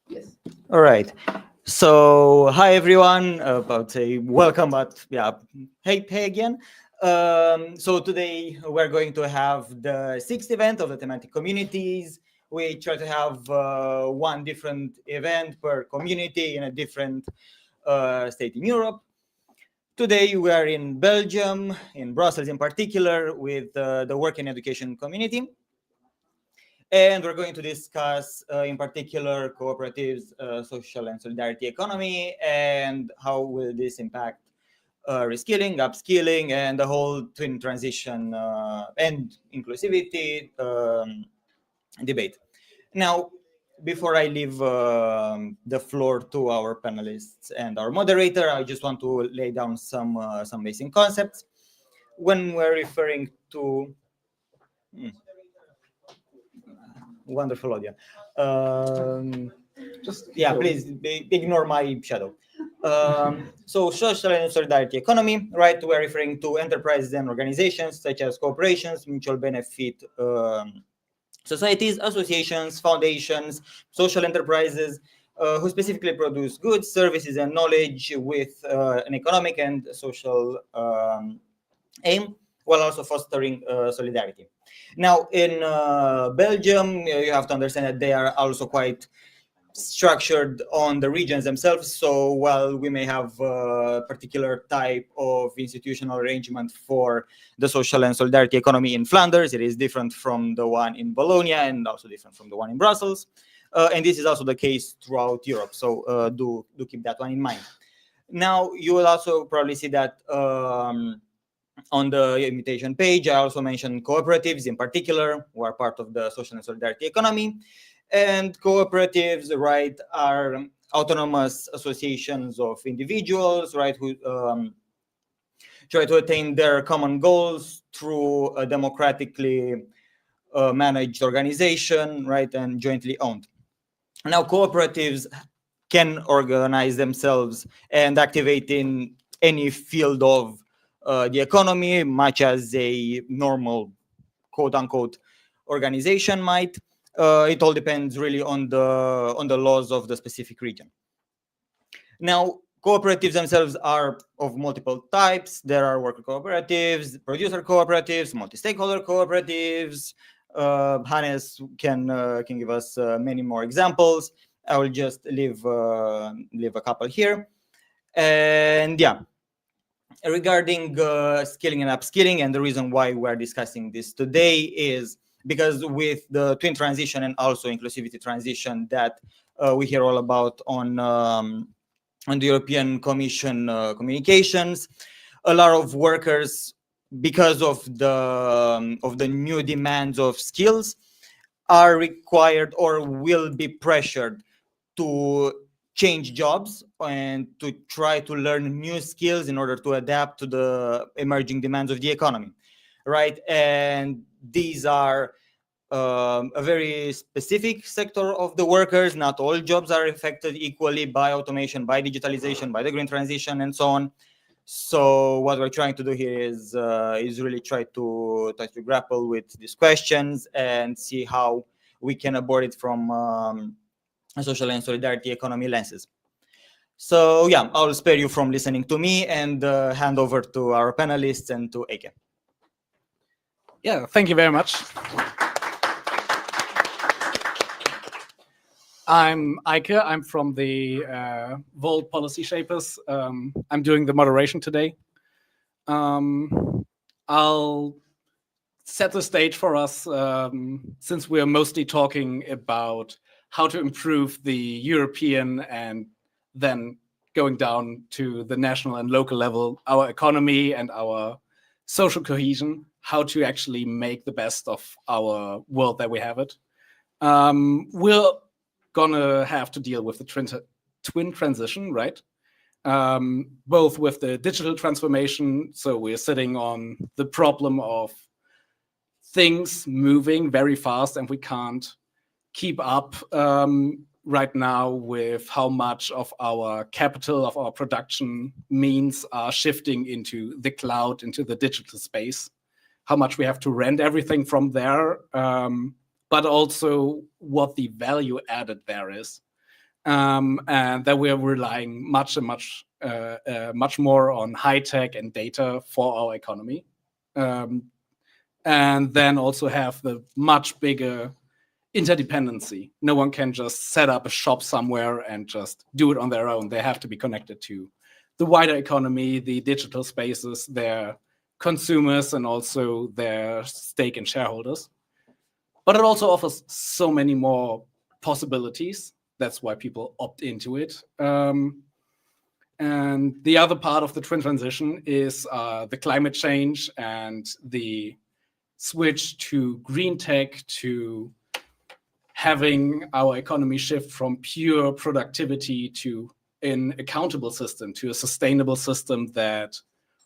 Yes. All right. So, hi everyone. About say welcome, but yeah, hey again. So today we're going to have the sixth event of the thematic communities. We try to have one different event per community in a different state in Europe. Today we are in Belgium, in Brussels in particular, with the work and education community. And we're going to discuss, in particular, cooperatives, social and solidarity economy, and how will this impact reskilling, upskilling, and the whole twin transition and inclusivity debate. Now, before I leave the floor to our panelists and our moderator, I just want to lay down some basic concepts. When we're referring to wonderful audio. Please ignore my shadow. So social and solidarity economy, right? We're referring to enterprises and organizations such as corporations, mutual benefit societies, associations, foundations, social enterprises who specifically produce goods, services, and knowledge with an economic and social aim, while also fostering solidarity. Now, in Belgium, you have to understand that they are also quite structured on the regions themselves. So while we may have a particular type of institutional arrangement for the social and solidarity economy in Flanders, it is different from the one in Bologna and also different from the one in Brussels. And this is also the case throughout Europe. So do keep that one in mind. Now, you will also probably see that on the invitation page, I also mentioned cooperatives in particular, who are part of the social and solidarity economy. And cooperatives, right, are autonomous associations of individuals, right, who try to attain their common goals through a democratically managed organization, right, and jointly owned. Now, cooperatives can organize themselves and activate in any field of the economy, much as a normal, quote-unquote, organization might. It all depends really on the laws of the specific region. Now, cooperatives themselves are of multiple types. There are worker cooperatives, producer cooperatives, multi-stakeholder cooperatives. Hannes can give us many more examples. I will just leave a couple here. And yeah, regarding skilling and upskilling, and the reason why we're discussing this today is because with the twin transition and also inclusivity transition that we hear all about on the European Commission communications, a lot of workers, because of the new demands of skills, are required or will be pressured to change jobs and to try to learn new skills in order to adapt to the emerging demands of the economy, right? And these are a very specific sector of the workers. Not all jobs are affected equally by automation, by digitalization, by the green transition, and so on. So what we're trying to do here is really try to grapple with these questions and see how we can abort it from social and solidarity economy lenses. So yeah, I'll spare you from listening to me and hand over to our panelists and to Eike. Yeah, thank you very much. I'm Eike. I'm from the Volt Policy Shapers. I'm doing the moderation today. I'll set the stage for us since we are mostly talking about how to improve the European and then going down to the national and local level, our economy and our social cohesion, how to actually make the best of our world that we have it. We're gonna have to deal with the twin transition, right? Both with the digital transformation, so we're sitting on the problem of things moving very fast and we can't keep up right now with how much of our capital, of our production means are shifting into the cloud, into the digital space, how much we have to rent everything from there, but also what the value added there is. And that we are relying much more on high tech and data for our economy. And then also have the much bigger interdependency. No one can just set up a shop somewhere and just do it on their own. They have to be connected to the wider economy, the digital spaces, their consumers, and also their stake and shareholders. But it also offers so many more possibilities. That's why people opt into it. And the other part of the twin transition is the climate change and the switch to green tech, to having our economy shift from pure productivity to an accountable system, to a sustainable system that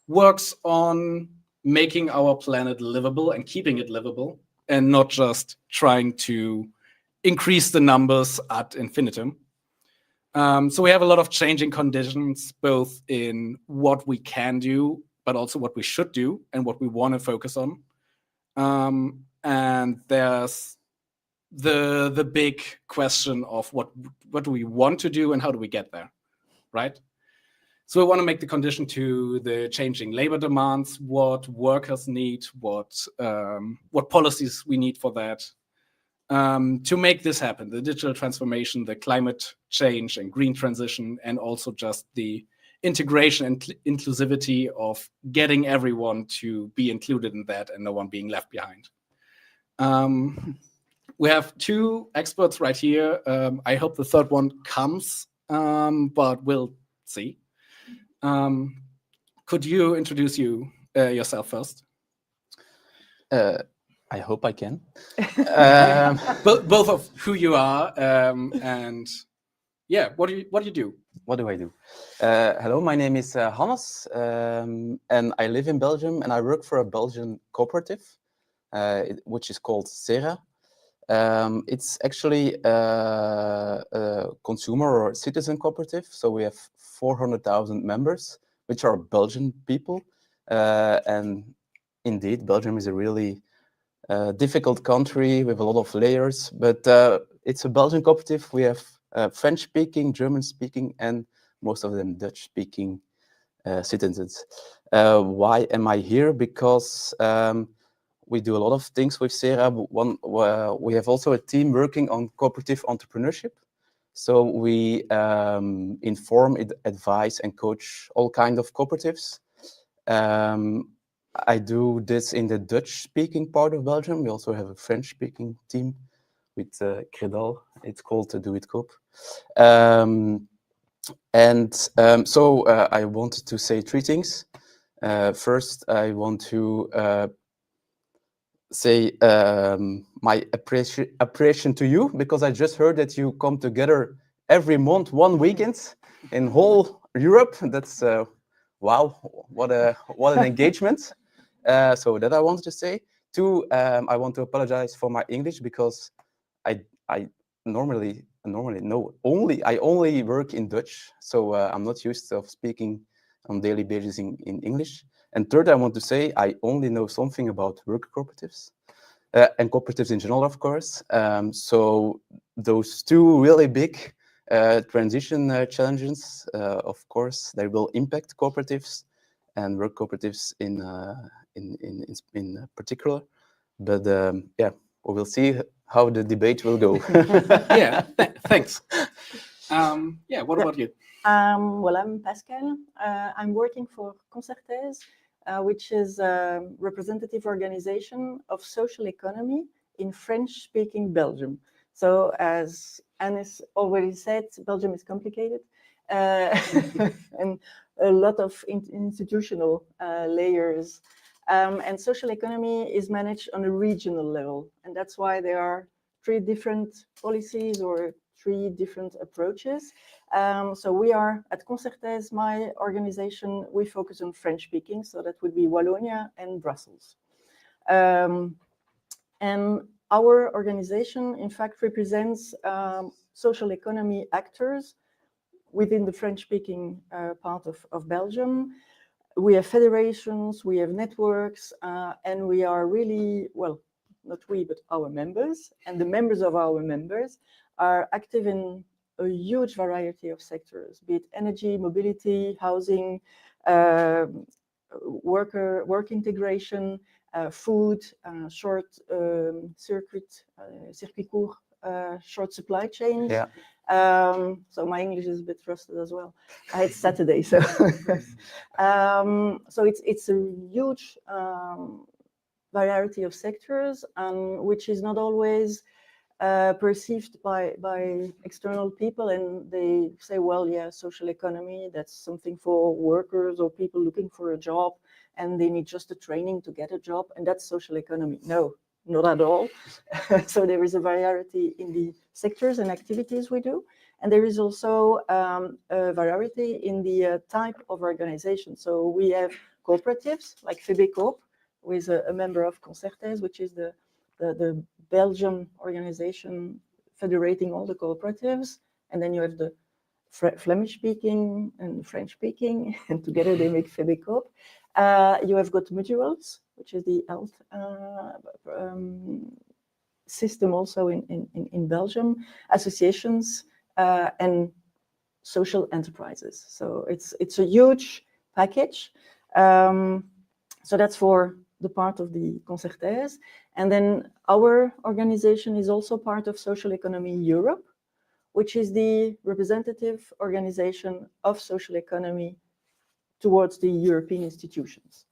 works on making our planet livable and keeping it livable, and not just trying to increase the numbers ad infinitum. So we have a lot of changing conditions, both in what we can do, but also what we should do and what we want to focus on. And there's the big question of what do we want to do and how do we get there, right? So we want to make the condition to the changing labor demands, what workers need, what policies we need for that. To make this happen, the digital transformation, the climate change and green transition, and also just the integration and inclusivity of getting everyone to be included in that and no one being left behind. We have two experts right here. I hope the third one comes, but we'll see. Could you introduce yourself first? I hope I can. Both of who you are, and yeah, what do you do? What do I do? Hello, my name is Hannes, and I live in Belgium, and I work for a Belgian cooperative, which is called CERA. It's actually a consumer or citizen cooperative, so we have 400,000 members, which are Belgian people, and indeed, Belgium is a really difficult country with a lot of layers, but it's a Belgian cooperative. We have French-speaking, German-speaking, and most of them Dutch-speaking citizens. Why am I here? Because we do a lot of things with CERA. We have also a team working on cooperative entrepreneurship. So we inform, advise, and coach all kinds of cooperatives. I do this in the Dutch-speaking part of Belgium. We also have a French-speaking team with Credal. It's called Do It Coop. So I wanted to say three things. First, I want to say my appreciation to you, because I just heard that you come together every month, one weekend in whole Europe. That's wow, what an engagement. So that I wanted to say. Two, I want to apologize for my English, because I normally only work in Dutch, so I'm not used to speaking on a daily basis in English. And third, I want to say I only know something about work cooperatives and cooperatives in general, of course. So those two really big transition challenges, of course, they will impact cooperatives and work cooperatives in particular. But yeah, we will see how the debate will go. Yeah, thanks. Yeah, what about you? Well, I'm Pascale. I'm working for Concertes, which is a representative organization of social economy in French-speaking Belgium. So as Hannes already said, Belgium is complicated and a lot of institutional layers. And social economy is managed on a regional level. And that's why there are three different policies or three different approaches. So we are at Concertes, my organization, we focus on French speaking. So that would be Wallonia and Brussels. And our organization, in fact, represents social economy actors within the French speaking part of Belgium. We have federations, we have networks, and we are really, well, not we, but our members, and the members of our members are active in a huge variety of sectors, be it energy, mobility, housing, work integration, food, short circuit court, short supply chains. Yeah. So my English is a bit rusted as well. It's Saturday, so so it's a huge variety of sectors, which is not always perceived by external people, and they say, well, yeah, social economy, that's something for workers or people looking for a job, and they need just a training to get a job, and that's social economy. No, not at all. So there is a variety in the sectors and activities we do, and there is also a variety in the type of organization. So we have cooperatives like FEBECOOP, who is a member of Concertes, which is the Belgian organization federating all the cooperatives. And then you have the Flemish-speaking and French-speaking, and together they make FEBECOOP. You have got mutuals, which is the health system also in Belgium, associations, and social enterprises. So it's a huge package. So that's for the part of the Concertes. And then our organization is also part of Social Economy Europe, which is the representative organization of social economy towards the European institutions.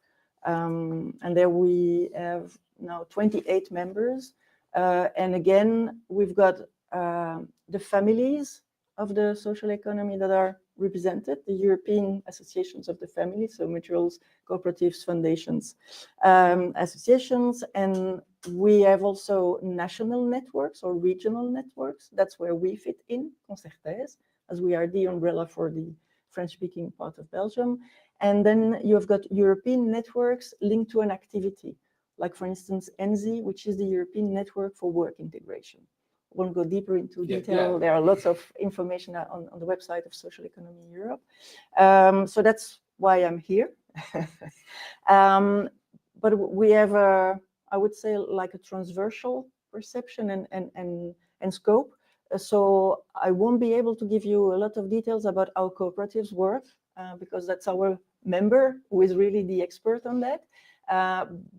And there we have now 28 members. And again, we've got the families of the social economy that are represented, the European associations of the family, so mutuals, cooperatives, foundations, associations, and we have also national networks or regional networks. That's where we fit in, Concertes, as we are the umbrella for the French-speaking part of Belgium. And then you've got European networks linked to an activity, like for instance, ENSI, which is the European Network for Work Integration. I won't go deeper into detail. There are lots of information on the website of Social Economy Europe. So that's why I'm here. But we have, I would say, like a transversal perception and scope. So I won't be able to give you a lot of details about how cooperatives work, because that's our member who is really the expert on that.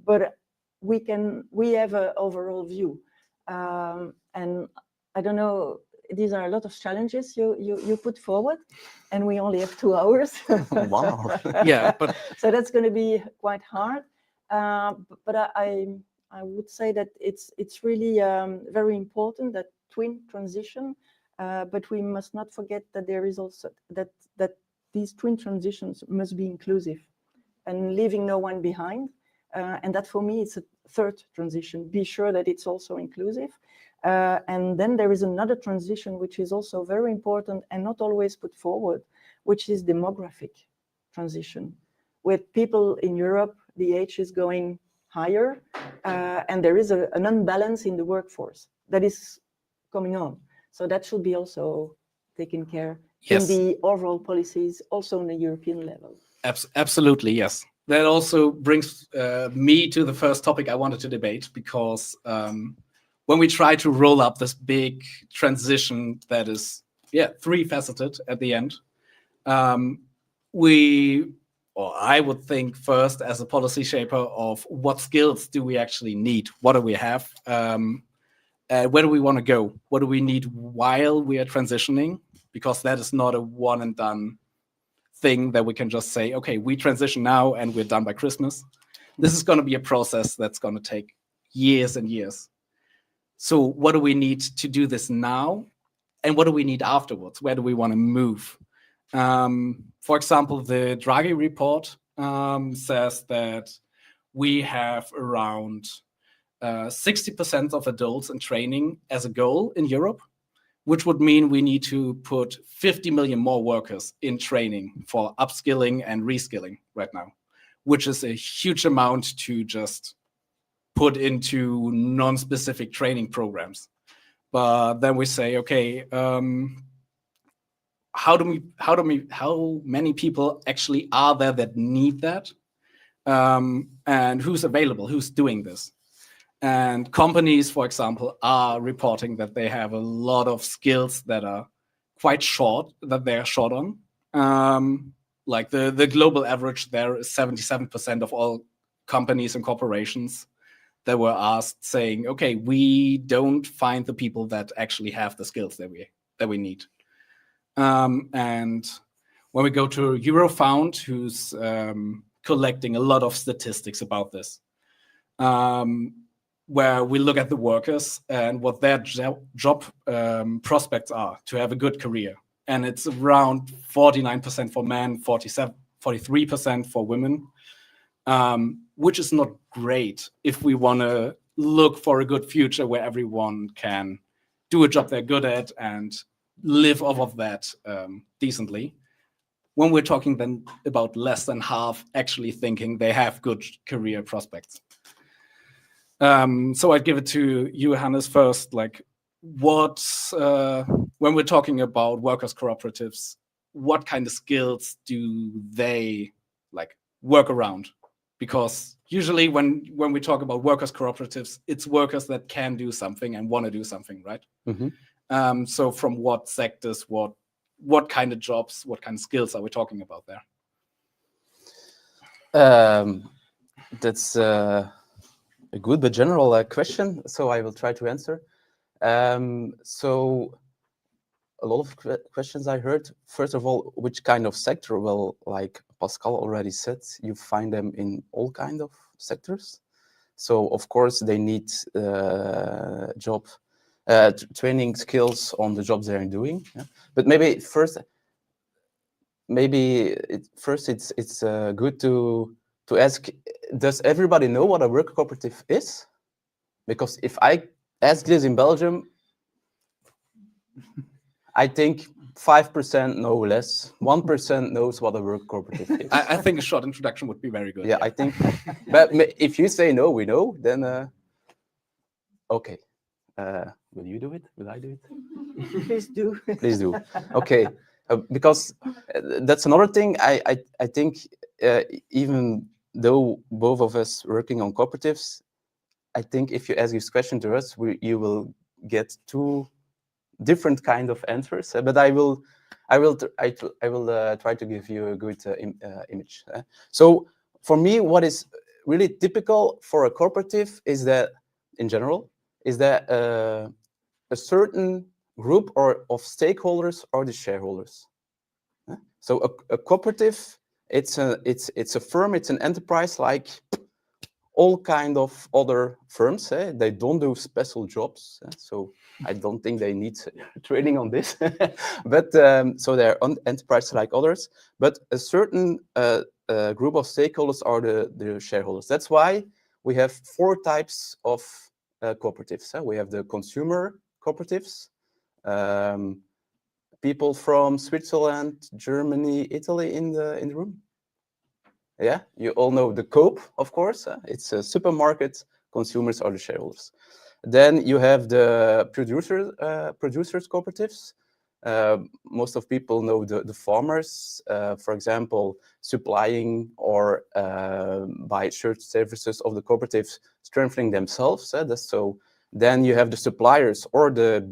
But we have an overall view. And I don't know, these are a lot of challenges you put forward, and we only have 2 hours. Wow. Yeah, but so that's going to be quite hard. But I would say that it's really very important, that twin transition. But we must not forget that there is also that these twin transitions must be inclusive and leaving no one behind. And that for me, it's a third transition. Be sure that it's also inclusive. And then there is another transition, which is also very important and not always put forward, which is demographic transition. With people in Europe, the age is going higher, and there is an unbalance in the workforce that is coming on. So that should be also taken care in the overall policies, also on the European level. Absolutely, yes. That also brings me to the first topic I wanted to debate, because when we try to roll up this big transition that is, three-faceted at the end, I would think first as a policy shaper of what skills do we actually need? What do we have? Where do we want to go? What do we need while we are transitioning? Because that is not a one and done thing that we can just say, okay, we transition now and we're done by Christmas. This is going to be a process that's going to take years and years. So what do we need to do this now? And what do we need afterwards? Where do we want to move? For example, the Draghi report says that we have around 60% of adults in training as a goal in Europe, which would mean we need to put 50 million more workers in training for upskilling and reskilling right now, which is a huge amount to just put into non-specific training programs. But then we say, okay, how many people actually are there that need that? And who's available? Who's doing this? And companies, for example, are reporting that they have a lot of skills that are quite short, that they're short on. Like the global average there is 77% of all companies and corporations that were asked saying, okay, we don't find the people that actually have the skills that we need. And when we go to Eurofound, who's collecting a lot of statistics about this, where we look at the workers and what their job prospects are to have a good career. And it's around 49% for men, 43% for women, which is not great if we want to look for a good future where everyone can do a job they're good at and live off of that decently. When we're talking then about less than half actually thinking they have good career prospects. So I'd give it to you, Hannes, first. Like, what, when we're talking about workers' cooperatives, what kind of skills do they like work around? Because usually when we talk about workers' cooperatives, it's workers that can do something and want to do something, right? Mm-hmm. So from what sectors, what kind of jobs, what kind of skills are we talking about there? That's a good but general question, so I will try to answer. So a lot of questions I heard. First of all, which kind of sector? Well, like Pascale already said, you find them in all kind of sectors. So of course they need job training skills on the jobs they're doing. Yeah? But maybe first, it's good to ask: does everybody know what a worker cooperative is? Because if I ask this in Belgium, I think 5% know less, 1% knows what a worker cooperative is. I think a short introduction would be very good. Yeah, I think. But if you say no, we know, then okay. Will you do it? Will I do it? Please do. Please do. Okay, because that's another thing. I think even though both of us working on cooperatives, I think if you ask this question to us, you will get two different kind of answers. But I will try to give you a good image. So for me, what is really typical for a cooperative is that, in general, is that a certain group of stakeholders are the shareholders. So a cooperative, it's a firm, it's an enterprise like all kind of other firms. They don't do special jobs, so I don't think they need training on this. But so they're enterprise like others. But a certain group of stakeholders are the shareholders. That's why we have 4 types of cooperatives. We have the consumer cooperatives, people from Switzerland, Germany, Italy in the room. Yeah, you all know the Coop, of course. It's a supermarket. Consumers are the shareholders. Then you have the producers cooperatives. Most of people know the farmers, for example, supplying or by shared services of the cooperatives, strengthening themselves. So then you have the suppliers or the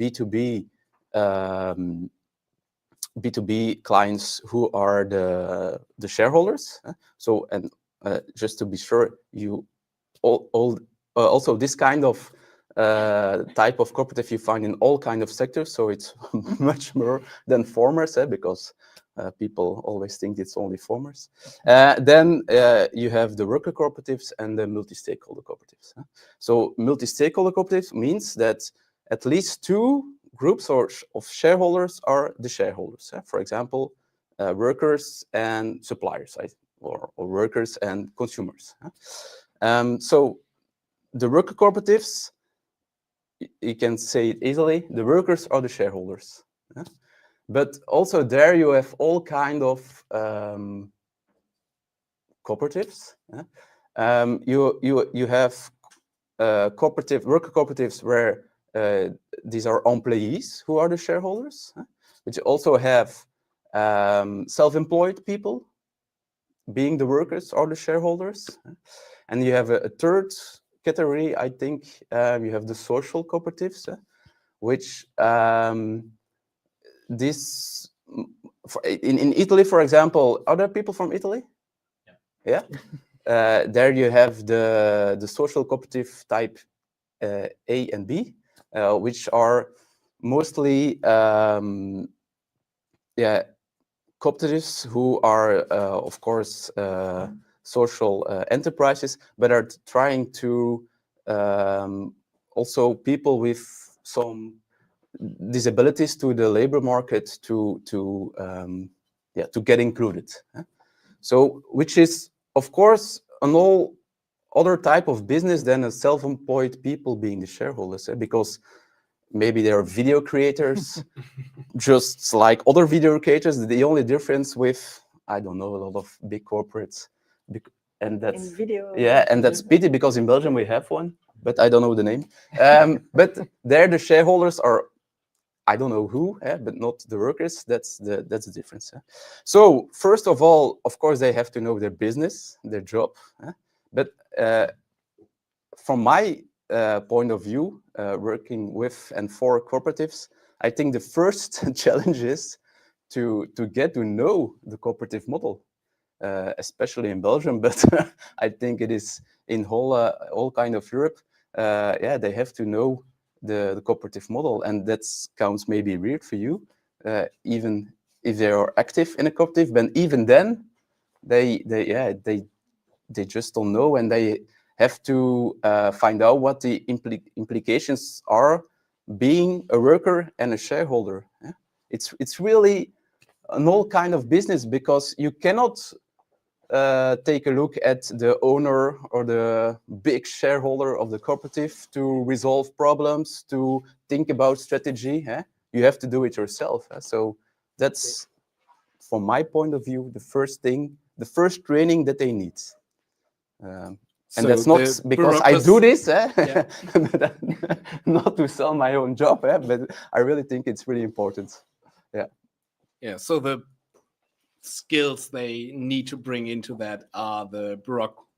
B2B clients who are the shareholders. So, and just to be sure, you also this kind of type of cooperative you find in all kind of sectors. So it's much more than farmers, because people always think it's only farmers. Then you have the worker cooperatives and the multi-stakeholder cooperatives. So multi-stakeholder cooperatives means that at least 2 groups of shareholders are the shareholders. For example, workers and suppliers, or workers and consumers. So the worker cooperatives, you can say it easily, the workers are the shareholders. But also there you have all kind of cooperatives. You have worker cooperatives where these are employees who are the shareholders, but you also have self-employed people being the workers or the shareholders. And you have a third category, I think you have the social cooperatives, which in Italy, for example, are there people from Italy? Yeah. There you have the social cooperative type A and B, which are mostly cooperatives who are, of course, social enterprises, but are trying to also people with some disabilities to the labor market to get included. So, which is, of course, an all other type of business than a self-employed people being the shareholders, because maybe they are video creators, just like other video creators. The only difference with, I don't know, a lot of big corporates, and that's and that's pity, because in Belgium we have one, but I don't know the name. But there the shareholders are, I don't know who, but not the workers. That's the difference. So first of all, of course, they have to know their business, their job. But from my point of view, working with and for cooperatives, I think the first challenge is to get to know the cooperative model, especially in Belgium, but I think it is in whole kind of Europe. They have to know the cooperative model, and that sounds maybe weird for you, even if they are active in a cooperative. But even then, they just don't know, and they have to find out what the implications are being a worker and a shareholder. It's really an all kind of business, because you cannot take a look at the owner or the big shareholder of the cooperative to resolve problems, to think about strategy. You have to do it yourself. So that's, from my point of view, the first thing, the first training that they need. And that's not because I do this, not to sell my own job, but I really think it's really important. Yeah. So the skills they need to bring into that are the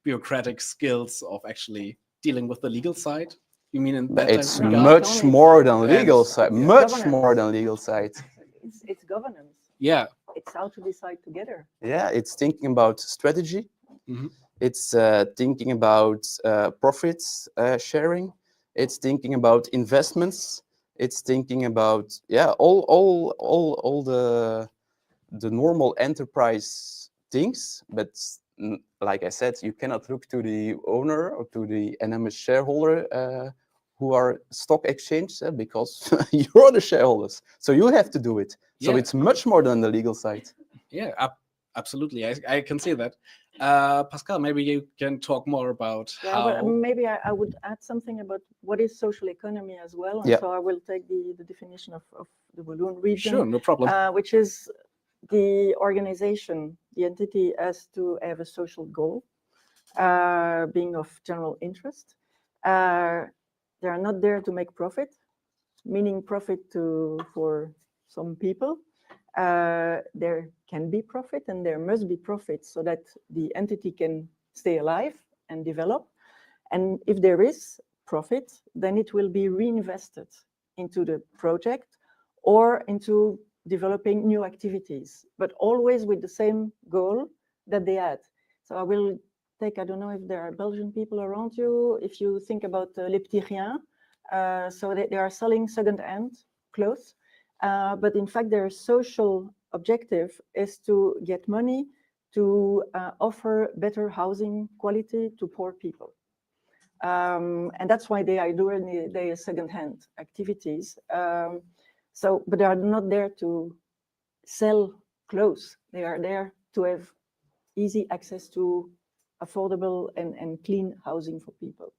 bureaucratic skills of actually dealing with the legal side. You mean in that it's regard? much more than legal side. Much more than legal side. It's governance. Yeah. It's how to decide together. Yeah, it's thinking about strategy. Mm-hmm. It's thinking about profits sharing. It's thinking about investments. It's thinking about all the normal enterprise things. But like I said, you cannot look to the owner or to the anonymous shareholder who are stock exchange, because you're the shareholders, so you have to do it. So it's much more than the legal side. Yeah, absolutely. I can see that. Pascale, maybe you can talk more about how. Well, maybe I would add something about what is social economy as well. And so I will take the definition of the Walloon region. Sure, no problem. Which is the organization, the entity has to have a social goal, being of general interest. They are not there to make profit, meaning profit for some people. There can be profit and there must be profit so that the entity can stay alive and develop. And if there is profit, then it will be reinvested into the project or into developing new activities, but always with the same goal that they had. So I will take, I don't know if there are Belgian people around you, if you think about Les Petits Riens, so they are selling second-hand clothes. But in fact, their social objective is to get money to offer better housing quality to poor people. And that's why they are doing their second-hand activities. But they are not there to sell clothes. They are there to have easy access to affordable and clean housing for people.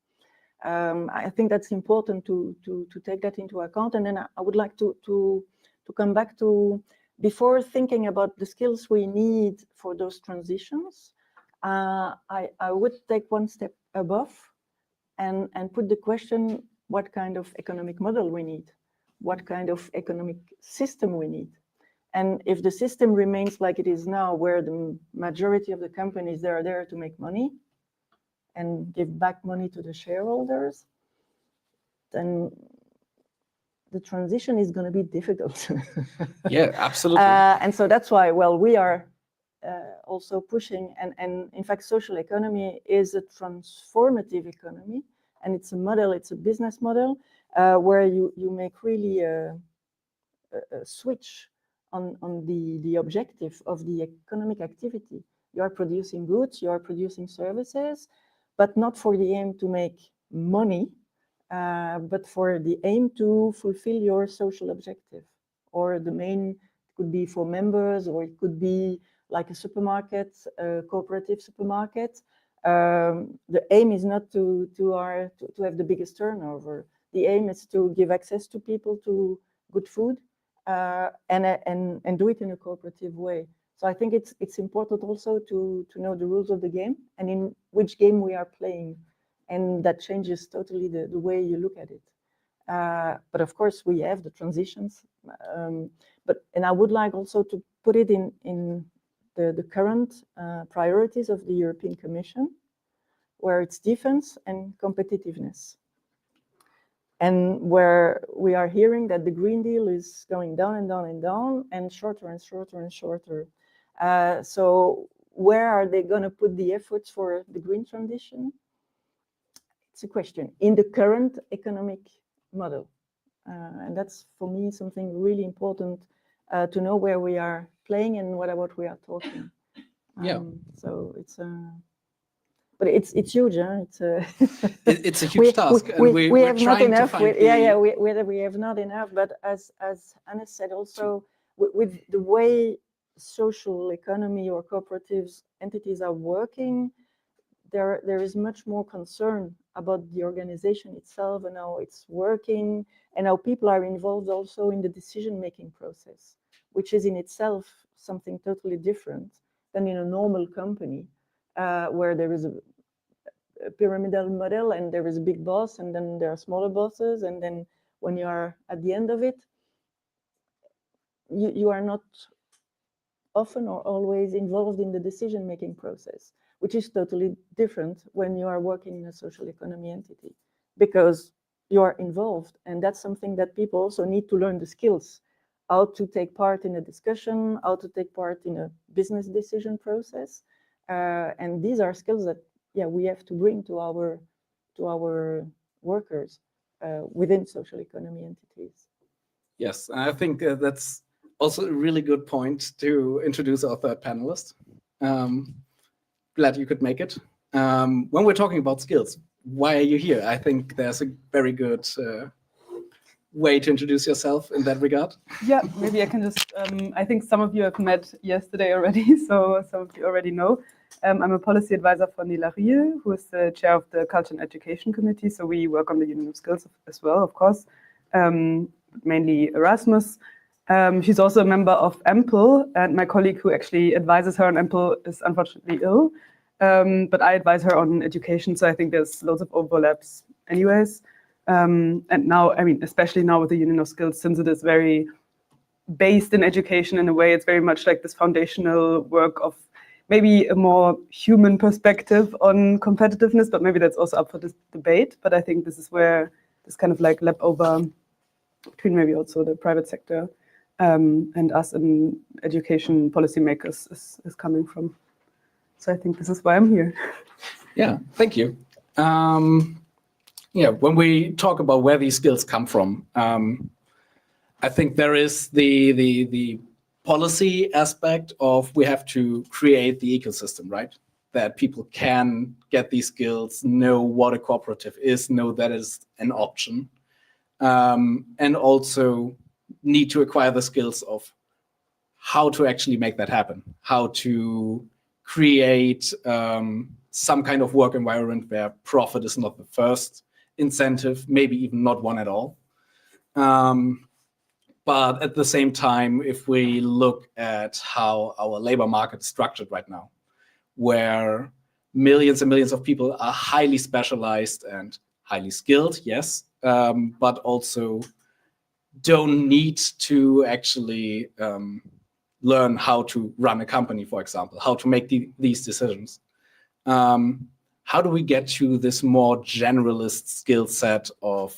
I think that's important to take that into account. And then I would like to come back to, before thinking about the skills we need for those transitions, I would take one step above and put the question, what kind of economic model we need? What kind of economic system we need? And if the system remains like it is now, where the majority of the companies, they are there to make money, and give back money to the shareholders, then the transition is going to be difficult. Yeah, absolutely. And so that's why, well, we are also pushing, and in fact, social economy is a transformative economy, and it's a model, it's a business model where you make really a switch on the objective of the economic activity. You are producing goods, you are producing services, but not for the aim to make money, but for the aim to fulfill your social objective. Or the main, it could be for members, or it could be like a supermarket, a cooperative supermarket. The aim is not to have the biggest turnover. The aim is to give access to people to good food, and do it in a cooperative way. So I think it's important also to know the rules of the game and in which game we are playing, and that changes totally the way you look at it. But of course we have the transitions, and I would like also to put it in the current priorities of the European Commission, where it's defense and competitiveness. And where we are hearing that the Green Deal is going down and down and down, and shorter and shorter and shorter. So where are they going to put the efforts for the green transition? It's a question in the current economic model. And that's, for me, something really important to know where we are playing and what we are talking. So it's but it's huge, huh? It's a huge task, and we have not enough. We have not enough. But as Anne said, also with the way social economy or cooperatives entities are working, there is much more concern about the organization itself and how it's working, and how people are involved also in the decision-making process, which is in itself something totally different than in a normal company, where there is a pyramidal model and there is a big boss, and then there are smaller bosses, and then when you are at the end of it, you are not often or always involved in the decision-making process, which is totally different when you are working in a social economy entity, because you are involved, and that's something that people also need to learn the skills, how to take part in a discussion, how to take part in a business decision process, and these are skills that we have to bring to our workers within social economy entities. Yes, I think that's also a really good point to introduce our third panelist. Glad you could make it. When we're talking about skills, why are you here? I think there's a very good way to introduce yourself in that regard. Yeah, maybe I can just, I think some of you have met yesterday already, so some of you already know. I'm a policy advisor for Nela Riehl, who is the chair of the Culture and Education Committee. So we work on the Union of Skills as well, of course, mainly Erasmus. She's also a member of AMPL, and my colleague who actually advises her on AMPL is unfortunately ill. But I advise her on education, so I think there's loads of overlaps anyways. And now, I mean, especially now with the Union of Skills, since it is very based in education in a way, it's very much like this foundational work of maybe a more human perspective on competitiveness, but maybe that's also up for this debate. But I think this is where this kind of like lap over between maybe also the private sector and us in education policymakers is coming from. So I think this is why I'm here. Yeah, thank you. When we talk about where these skills come from, I think there is the policy aspect of we have to create the ecosystem, right? That people can get these skills, know what a cooperative is, know that is an option, and also need to acquire the skills of how to actually make that happen, how to create some kind of work environment where profit is not the first incentive, maybe even not one at all. But at the same time, if we look at how our labor market is structured right now, where millions and millions of people are highly specialized and highly skilled, yes, but also don't need to actually learn how to run a company, for example, how to make these decisions. how do we get to this more generalist skill set of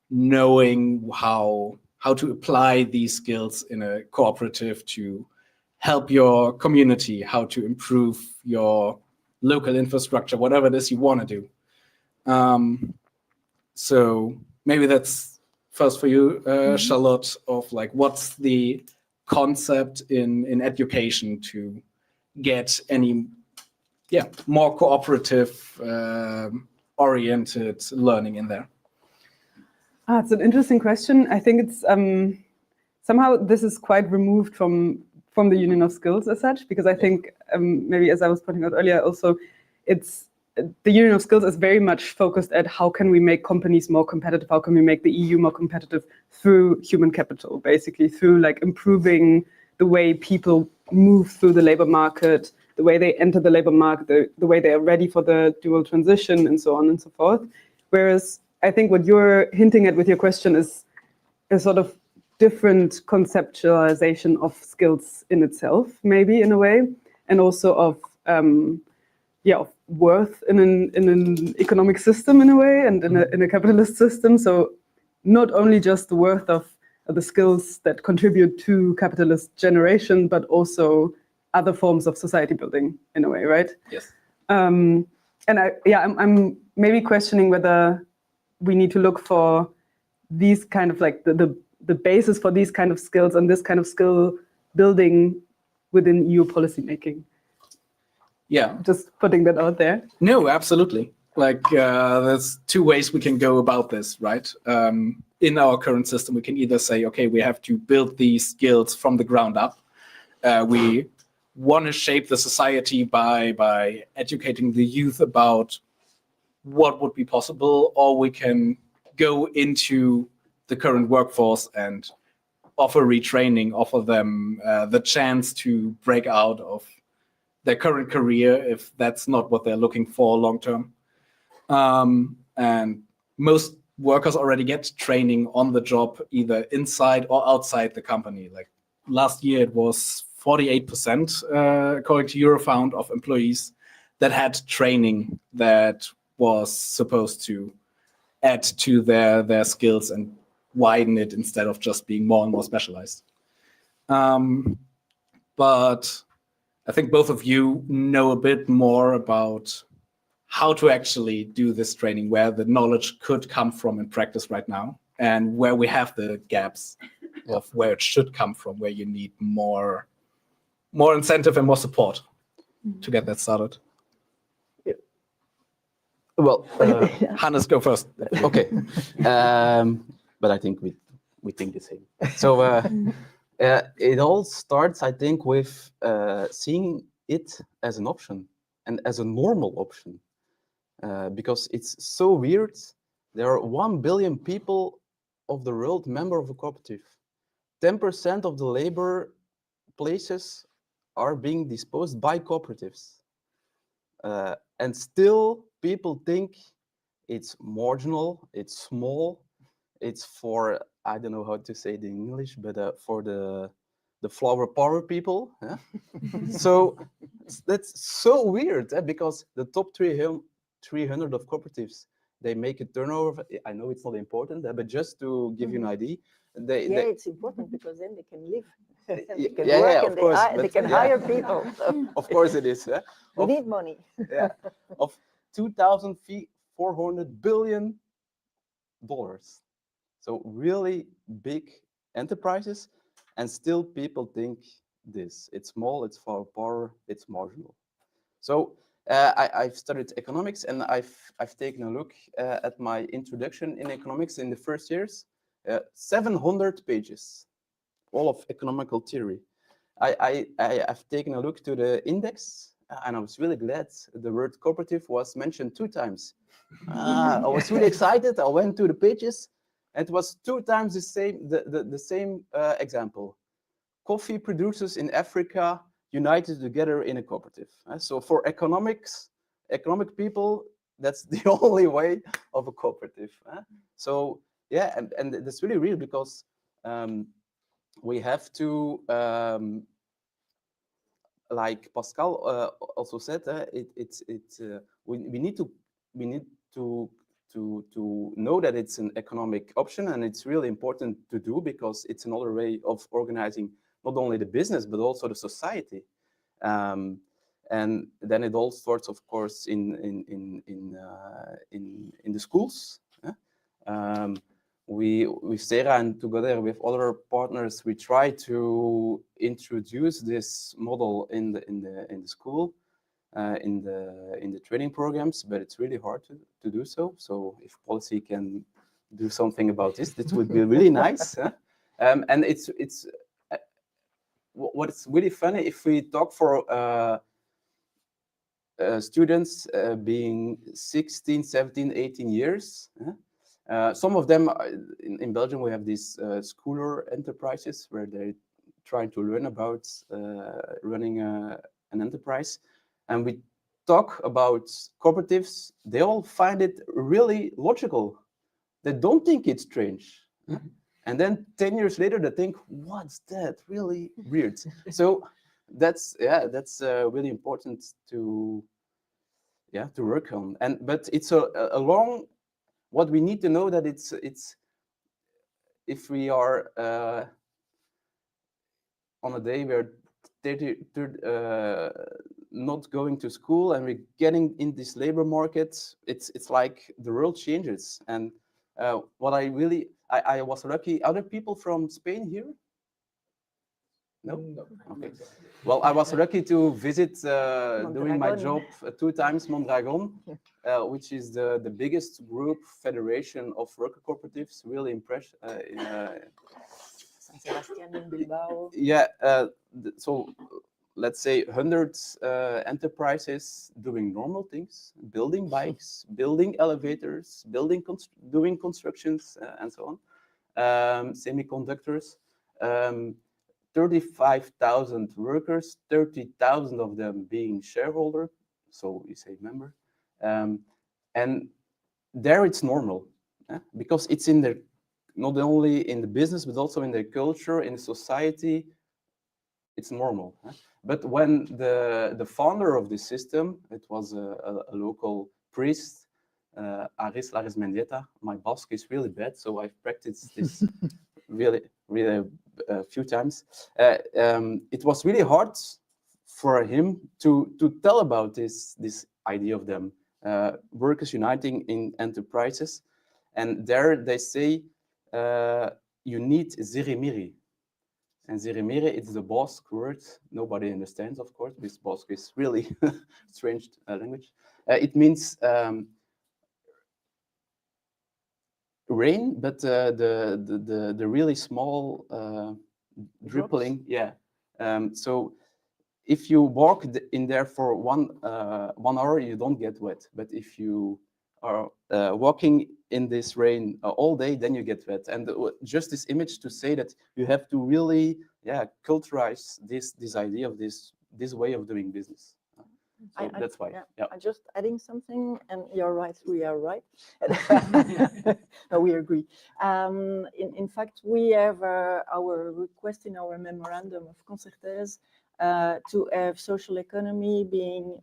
knowing how to apply these skills in a cooperative to help your community, how to improve your local infrastructure, whatever it is you want to do. So maybe that's first for you, Charlotte, of like what's the concept in education to get any more cooperative oriented learning in there? It's an interesting question. I think it's somehow this is quite removed from the Union of Skills as such, because I think maybe as I was pointing out earlier, also it's the Union of Skills is very much focused at how can we make companies more competitive, how can we make the EU more competitive through human capital, basically through like improving the way people move through the labor market, the way they enter the labor market, the way they are ready for the dual transition, and so on and so forth. Whereas I think what you're hinting at with your question is a sort of different conceptualization of skills in itself, maybe in a way, and also of of worth in an economic system in a way, and in a capitalist system. So not only just the worth of the skills that contribute to capitalist generation, but also other forms of society building in a way, right? Yes. And I'm maybe questioning whether we need to look for these kind of like the basis for these kind of skills and this kind of skill building within EU policymaking. Yeah. Just putting that out there. No, absolutely. Like there's two ways we can go about this, right? In our current system, we can either say, okay, we have to build these skills from the ground up. We want to shape the society by educating the youth about what would be possible, or we can go into the current workforce and offer retraining, offer them the chance to break out of their current career if that's not what they're looking for long term. And most workers already get training on the job, either inside or outside the company. Like last year, it was 48%, according to Eurofound, of employees that had training that was supposed to add to their skills and widen it instead of just being more and more specialized. But I think both of you know a bit more about how to actually do this training, where the knowledge could come from in practice right now, and where we have the gaps of where it should come from, where you need more incentive and more support to get that started. Well, Hannes, go first. okay, but I think we think the same. So it all starts, I think, with seeing it as an option and as a normal option, because it's so weird. There are 1 billion people of the world member of a cooperative. 10% of the labor places are being disposed by cooperatives, and still people think it's marginal, it's small, it's for, I don't know how to say it in English, but for the flower power people. Yeah? So that's so weird, because the top 300 of cooperatives, they make a turnover. I know it's not important, but just to give you an idea, it's important because then they can live. They can yeah, work, of and course, they can hire people. So. Of course it is. We need money. Yeah, of $2,400 billion. So really big enterprises, and still people think this. It's small, it's for power, it's marginal. So I've studied economics, and I've taken a look at my introduction in economics in the first years. 700 pages, all of economical theory. I've taken a look to the index, and I was really glad the word cooperative was mentioned 2 times. I was really excited. I went to the pages, and it was 2 times the same example. Coffee producers in Africa united together in a cooperative. So for economic people, that's the only way of a cooperative. So yeah, and that's really real, because we have to, like Pascale also said, we need to know that it's an economic option, and it's really important to do because it's another way of organizing not only the business but also the society. And then it all starts, of course, in the schools. With CERA and together with other partners, we try to introduce this model in the school, in the training programs, but it's really hard to do so. So if policy can do something about this, this would be really nice. And it's what's really funny, if we talk for students being 16, 17, 18 years. Some of them, in Belgium, we have these schooler enterprises where they're trying to learn about running an enterprise. And we talk about cooperatives, they all find it really logical. They don't think it's strange. Mm-hmm. And then 10 years later, they think, what's that? Really weird. So that's really important to work on. But it's a long. What we need to know that it's if we are on a day where not going to school and we're getting in this labor market, it's like the world changes. And what I was lucky. Are there people from Spain here? No? No. Okay. Well, I was lucky to visit doing my job 2 times Mondragon, which is the biggest group federation of worker cooperatives. Really impressed. San Sebastián in Bilbao. Yeah. So let's say 100 enterprises doing normal things, building bikes, building elevators, doing constructions, and so on. Semiconductors. 35,000 workers, 30,000 of them being shareholder, so you say member, and there it's normal, because it's in their, not only in the business but also in their culture, in society, it's normal. But when the founder of this system, it was a local priest, Aris Mendieta. My Basque is really bad, so I've practiced this really a few times. It was really hard for him to tell about this idea of them workers uniting in enterprises, and there they say you need zirimiri, and zirimiri, it's the Basque word. Nobody understands, of course, because Basque is really strange language. It means rain, but the really small dripping, yeah. So if you walk in there for 1 hour, you don't get wet. But if you are walking in this rain all day, then you get wet. And just this image to say that you have to really, culturize this idea of this way of doing business. So that's why. Yeah. I'm just adding something, and you're right. We are right. No, we agree. In fact, we have our request in our memorandum of Concertez to have social economy being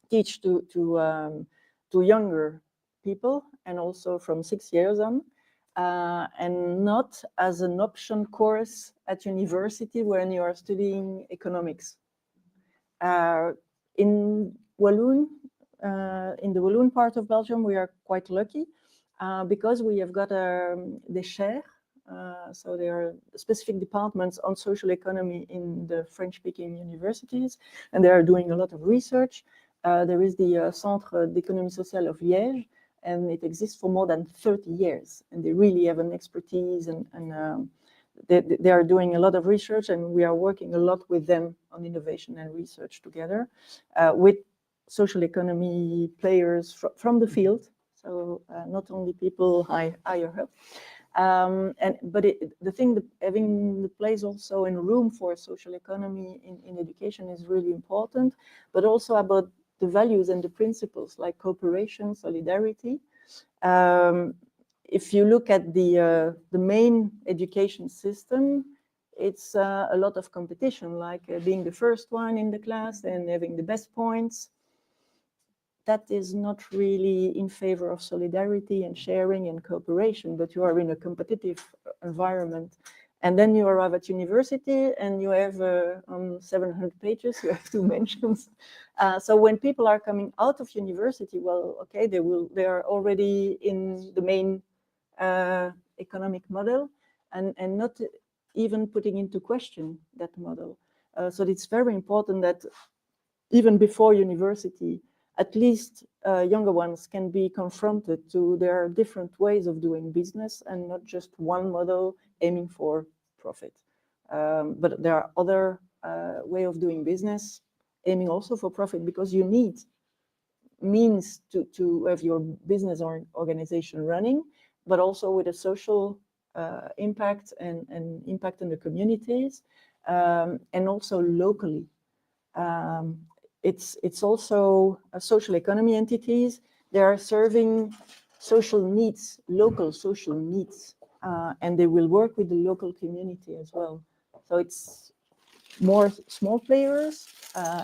teach to younger people, and also from 6 years on, and not as an option course at university when you are studying economics. In Walloon, in the Walloon part of Belgium, we are quite lucky because we have got the CERA. So there are specific departments on social economy in the French-speaking universities, and they are doing a lot of research. There is the Centre d'économie sociale of Liège, and it exists for more than 30 years, and they really have an expertise, and they are doing a lot of research, and we are working a lot with them on innovation and research together with social economy players from the field. So not only people higher up. But the thing that having the place also in room for social economy in education is really important, but also about the values and the principles like cooperation, solidarity. If you look at the main education system, it's a lot of competition, like being the first one in the class and having the best points. that is not really in favor of solidarity and sharing and cooperation, but you are in a competitive environment. And then you arrive at university and you have on 700 pages, you have 2 mentions. So when people are coming out of university, well, okay, they are already in the main economic model and not even putting into question that model. So it's very important that even before university, at least younger ones can be confronted to there are different ways of doing business and not just one model aiming for profit. But there are other way of doing business aiming also for profit, because you need means to have your business or organization running, but also with a social impact and impact on the communities, and also locally. It's also social economy entities. They are serving social needs, local social needs, and they will work with the local community as well. So it's more small players,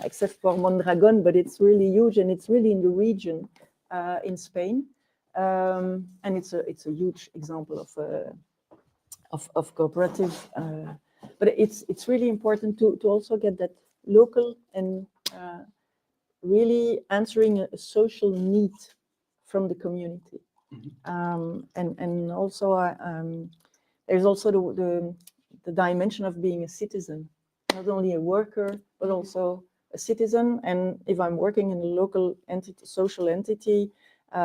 except for Mondragon, but it's really huge, and it's really in the region in Spain, and it's a huge example of cooperative. But it's really important to also get that local and really answering a social need from the community. And also there's also the dimension of being a citizen, not only a worker, but also a citizen. And if I'm working in a local entity, social entity,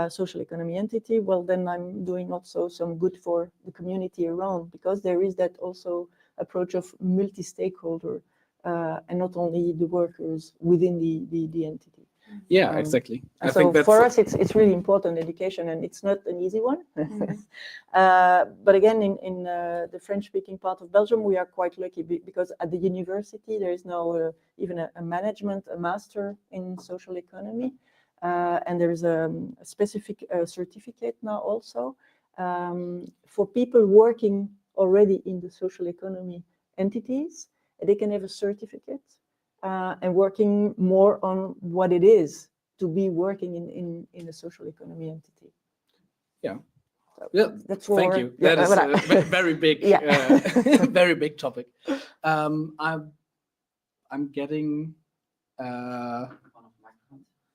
social economy entity, well, then I'm doing also some good for the community around, because there is that also approach of multi-stakeholder, and not only the workers within the entity. Yeah, exactly. I so think that's for us, it's really important education, and it's not an easy one. But again, in the French-speaking part of Belgium, we are quite lucky because at the university there is now even a management, a master in social economy, and there is a specific certificate now also for people working already in the social economy entities. They can have a certificate. And working more on what it is to be working in a social economy entity. Yeah. So yeah. That's for, thank you. Yeah, that is a very big, very big topic. I'm getting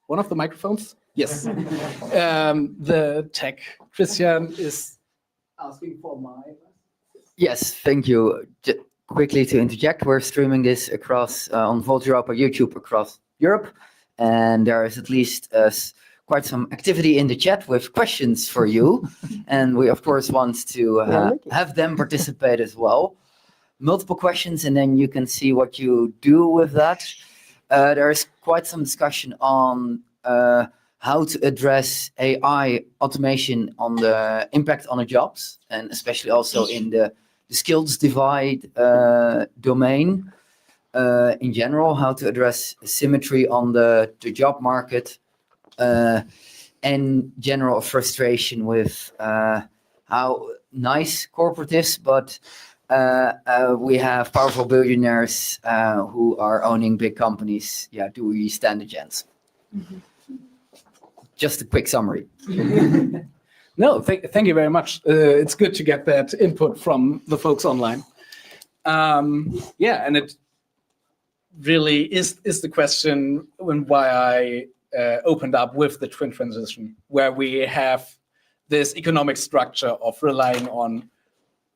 one of the microphones. Yes. The tech Christian is asking for my. Yes, thank you. Quickly to interject, we're streaming this across on Volt Europa YouTube across Europe, and there is at least quite some activity in the chat with questions for you, and we of course want to have them participate as well. Multiple questions, and then you can see what you do with that. There is quite some discussion on how to address AI automation on the impact on the jobs, and especially also in the skills divide domain in general, how to address symmetry on the job market, and general frustration with how nice cooperatives, but we have powerful billionaires who are owning big companies. Yeah, do we stand a chance? Just a quick summary. No, thank you very much. It's good to get that input from the folks online. Yeah, and it really is the question when why I opened up with the twin transition, where we have this economic structure of relying on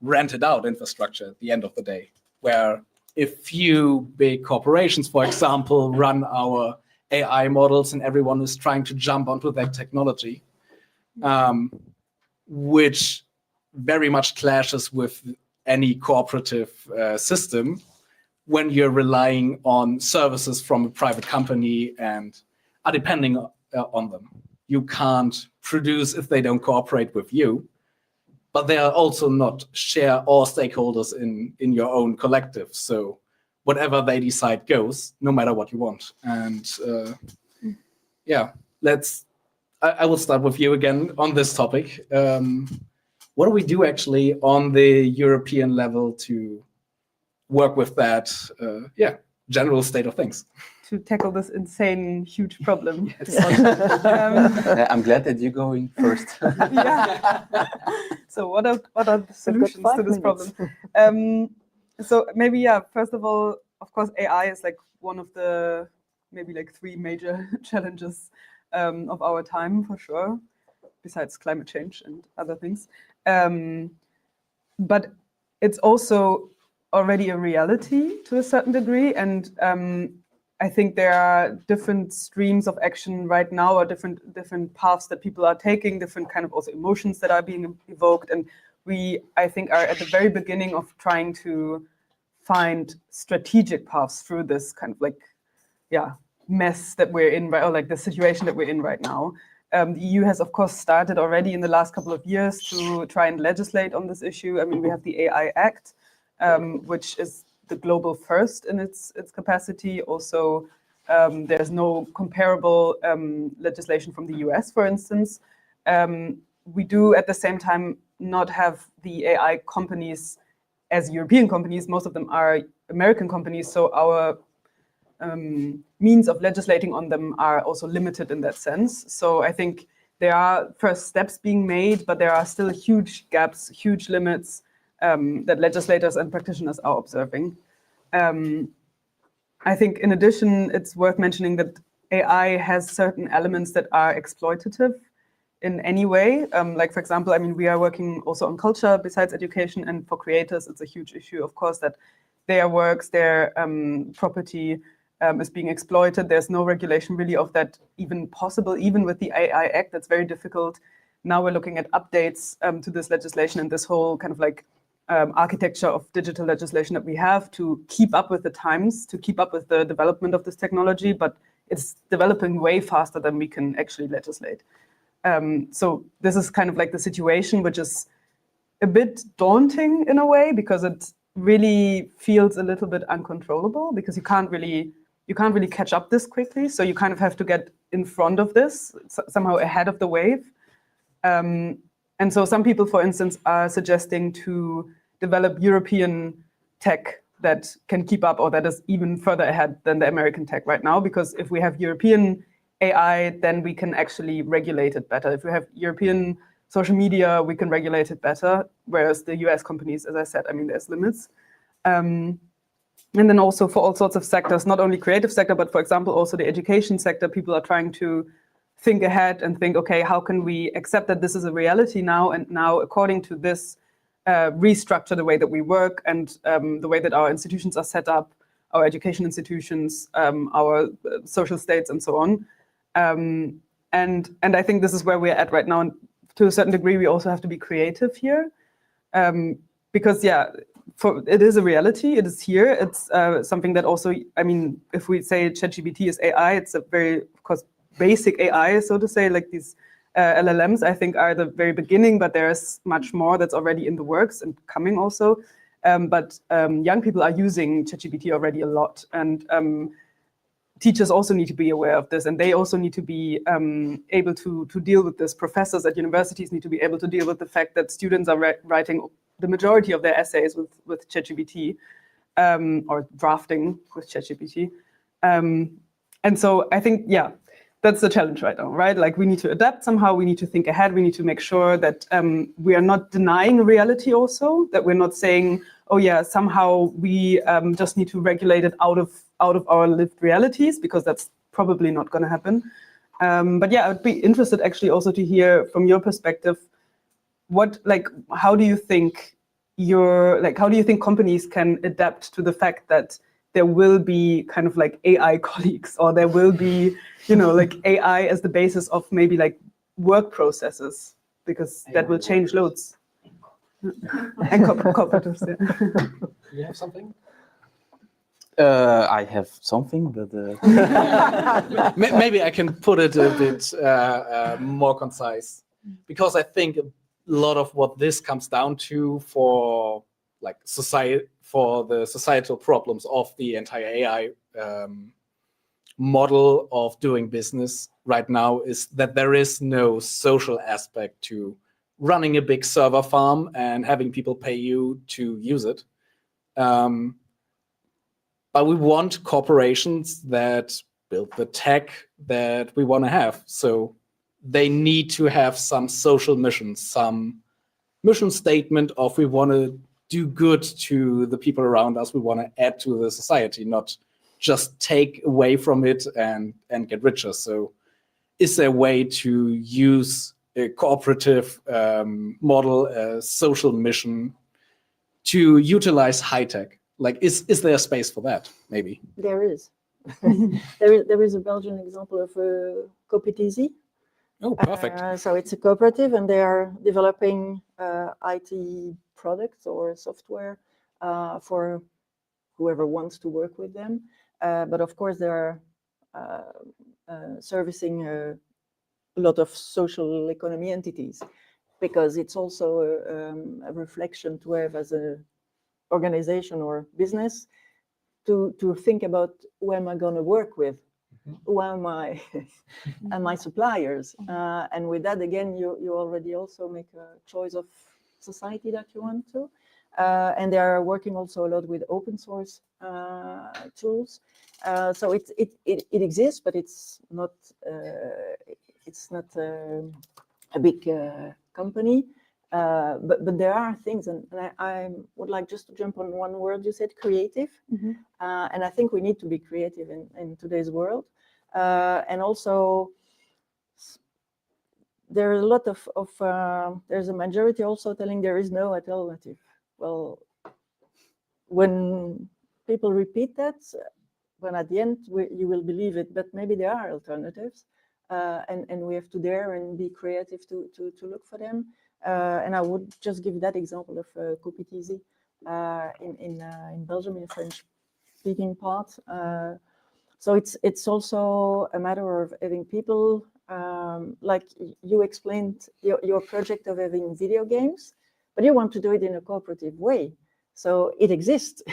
rented out infrastructure at the end of the day, where a few big corporations, for example, run our AI models and everyone is trying to jump onto that technology. Which very much clashes with any cooperative system when you're relying on services from a private company and are depending on them. You can't produce if they don't cooperate with you, but they are also not share or stakeholders in your own collective. So whatever they decide goes, no matter what you want. And yeah, I will start with you again on this topic. What do we do actually on the European level to work with that, general state of things? to tackle this insane, huge problem. I'm glad that you're going first. Yeah. So what are the solutions to this problem? So maybe, yeah, first of all, of course, AI is like one of the maybe like 3 major challenges of our time, for sure, besides climate change and other things. But it's also already a reality to a certain degree. And I think there are different streams of action right now, or different paths that people are taking, different kind of also emotions that are being evoked. And we, I think, are at the very beginning of trying to find strategic paths through this kind of like, yeah, mess that we're in, right, or like the situation that we're in right now. The EU has, of course, started already in the last couple of years to try and legislate on this issue. I mean, we have the AI Act, which is the global first in its capacity. Also, there's no comparable legislation from the US, for instance. We do, at the same time, not have the AI companies as European companies. Most of them are American companies, so our means of legislating on them are also limited in that sense. So I think there are first steps being made, but there are still huge gaps, huge limits that legislators and practitioners are observing. I think in addition, it's worth mentioning that AI has certain elements that are exploitative in any way. Like, for example, I mean, we are working also on culture besides education, and for creators, it's a huge issue, of course, that their works, their property is being exploited. There's no regulation really of that even possible, even with the AI Act. That's very difficult. Now we're looking at updates to this legislation and this whole kind of like architecture of digital legislation that we have to keep up with the times, to keep up with the development of this technology, but it's developing way faster than we can actually legislate. So this is kind of like the situation, which is a bit daunting in a way, because it really feels a little bit uncontrollable, because you can't really catch up this quickly. So you kind of have to get in front of this, somehow ahead of the wave. And so some people, for instance, are suggesting to develop European tech that can keep up, or that is even further ahead than the American tech right now. Because if we have European AI, then we can actually regulate it better. If we have European social media, we can regulate it better. Whereas the US companies, as I said, I mean, there's limits. And then also for all sorts of sectors, not only creative sector, but for example, also the education sector, people are trying to think ahead and think, okay, how can we accept that this is a reality now, and now according to this, restructure the way that we work and the way that our institutions are set up, our education institutions, our social states, and so on. And I think this is where we're at right now. And to a certain degree, we also have to be creative here, because yeah, it is a reality. It is here. It's something that also, I mean, if we say ChatGPT is AI, it's a very, of course, basic AI, so to say, like these LLMs, I think, are the very beginning, but there's much more that's already in the works and coming also. But young people are using ChatGPT already a lot, and teachers also need to be aware of this, and they also need to be able to deal with this. Professors at universities need to be able to deal with the fact that students are writing the majority of their essays with ChatGPT, or drafting with ChatGPT. And so I think, yeah, that's the challenge right now, right? Like, we need to adapt somehow, we need to think ahead, we need to make sure that we are not denying reality also, that we're not saying, oh yeah, somehow we just need to regulate it out of our lived realities, because that's probably not going to happen. But yeah, I'd be interested actually also to hear from your perspective, how do you think companies can adapt to the fact that there will be kind of like AI colleagues, or there will be, like AI as the basis of maybe like work processes, because that will change loads. And cooperatives, yeah. You have something? I have something, but Maybe I can put it a bit more concise, because I think a lot of what this comes down to for like society, for the societal problems of the entire AI model of doing business right now, is that there is no social aspect to running a big server farm and having people pay you to use it. but we want corporations that build the tech that we want to have. So they need to have some social mission, some mission statement of we want to do good to the people around us. We want to add to the society, not just take away from it and get richer. So is there a way to use a cooperative model, a social mission to utilize high tech? Like, is there a space for that? Maybe There is. there is a Belgian example of a cooperative. Oh, perfect. So it's a cooperative, and they are developing IT products or software for whoever wants to work with them. But of course, they are servicing a lot of social economy entities, because it's also a reflection to have as an organization or business to think about who am I going to work with, who are my and my suppliers, and with that again you already also make a choice of society that you want to, and they are working also a lot with open source tools. So it exists, but it's not a big company. But there are things, and I would like just to jump on one word you said, creative. And I think we need to be creative in today's world. And also, there are a lot of there's a majority also telling there is no alternative. Well, when people repeat that, when at the end you will believe it, but maybe there are alternatives, and we have to dare and be creative to look for them. And I would just give that example of cooperative in Belgium, in the French-speaking part. So it's also a matter of having people, like you explained your project of having video games, but you want to do it in a cooperative way. So it exists.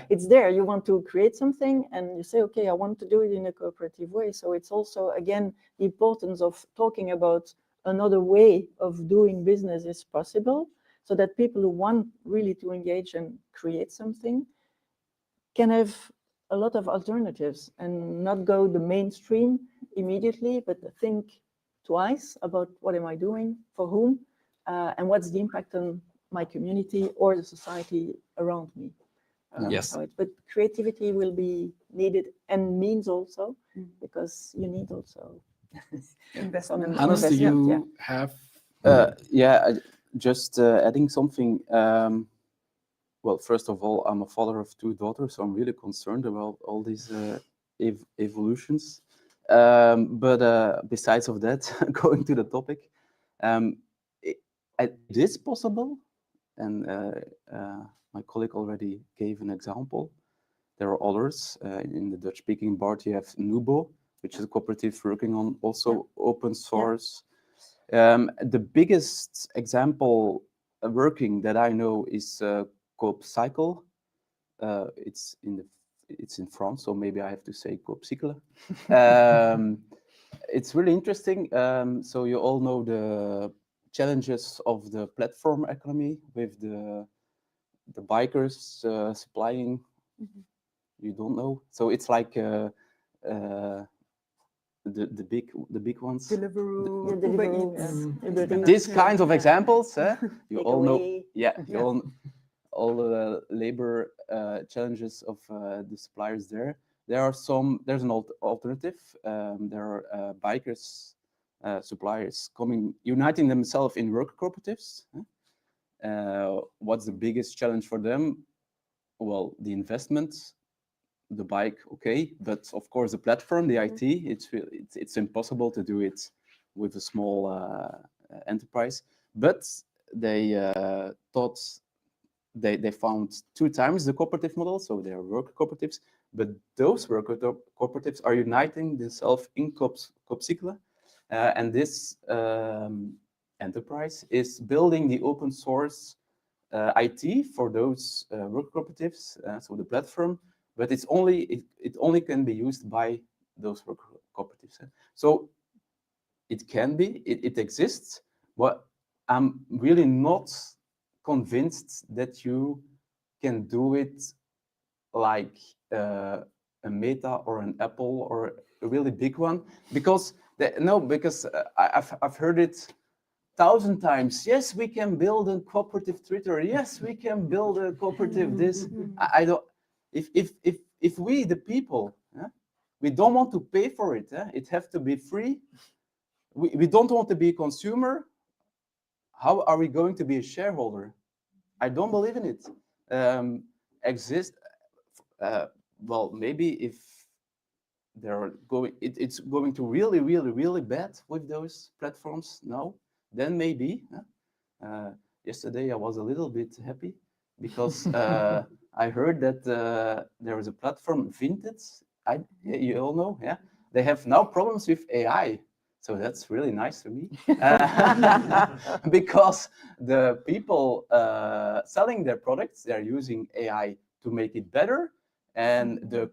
It's there. You want to create something and you say, okay, I want to do it in a cooperative way. So it's also, again, the importance of talking about another way of doing business is possible, so that people who want really to engage and create something can have a lot of alternatives and not go the mainstream immediately, but think twice about what am I doing, for whom, and what's the impact on my community or the society around me. Yes. But creativity will be needed, and means also, because you need also Investment. Hannes, do investment, you have? Just adding something. Well, first of all, I'm a father of 2 daughters, so I'm really concerned about all these evolutions. But besides of that, going to the topic, it is possible, and my colleague already gave an example. There are others. In the Dutch-speaking part, you have Nubo, which is a cooperative working on also open source. The biggest example working that I know is Coop Cycle. It's in France, so maybe I have to say Coop Cycle. It's really interesting. So you all know the challenges of the platform economy with the bikers supplying. You don't know. So it's like the big ones. Deliveroo, The Uber Deliveroo, Eats. These kinds of examples, you all know. Takeaway. Yeah, all the labor challenges of the suppliers there. There's an alternative. There are bikers suppliers uniting themselves in work cooperatives. What's the biggest challenge for them? Well, the investment, the bike, okay, but of course the platform, the IT, it's impossible to do it with a small enterprise. But they thought they found 2 times the cooperative model, so they are work cooperatives. But those work cooperatives are uniting themselves in Coopcycle, and this enterprise is building the open source IT for those work cooperatives, so the platform. But it only can be used by those work cooperatives. So it can be, it exists, but I'm really not convinced that you can do it like a Meta or an Apple or a really big one, because I've heard it 1,000 times. Yes, we can build a cooperative Twitter. Yes, we can build a cooperative this. I don't. If we the people, we don't want to pay for it. It have to be free. We don't want to be a consumer. How are we going to be a shareholder? I don't believe in it. Well, maybe if it's going to really, really, really bad with those platforms now, then maybe. Yesterday I was a little bit happy because I heard that there is a platform, Vinted. You all know, yeah. They have now problems with AI. So that's really nice for me, because the people selling their products, they're using AI to make it better, and the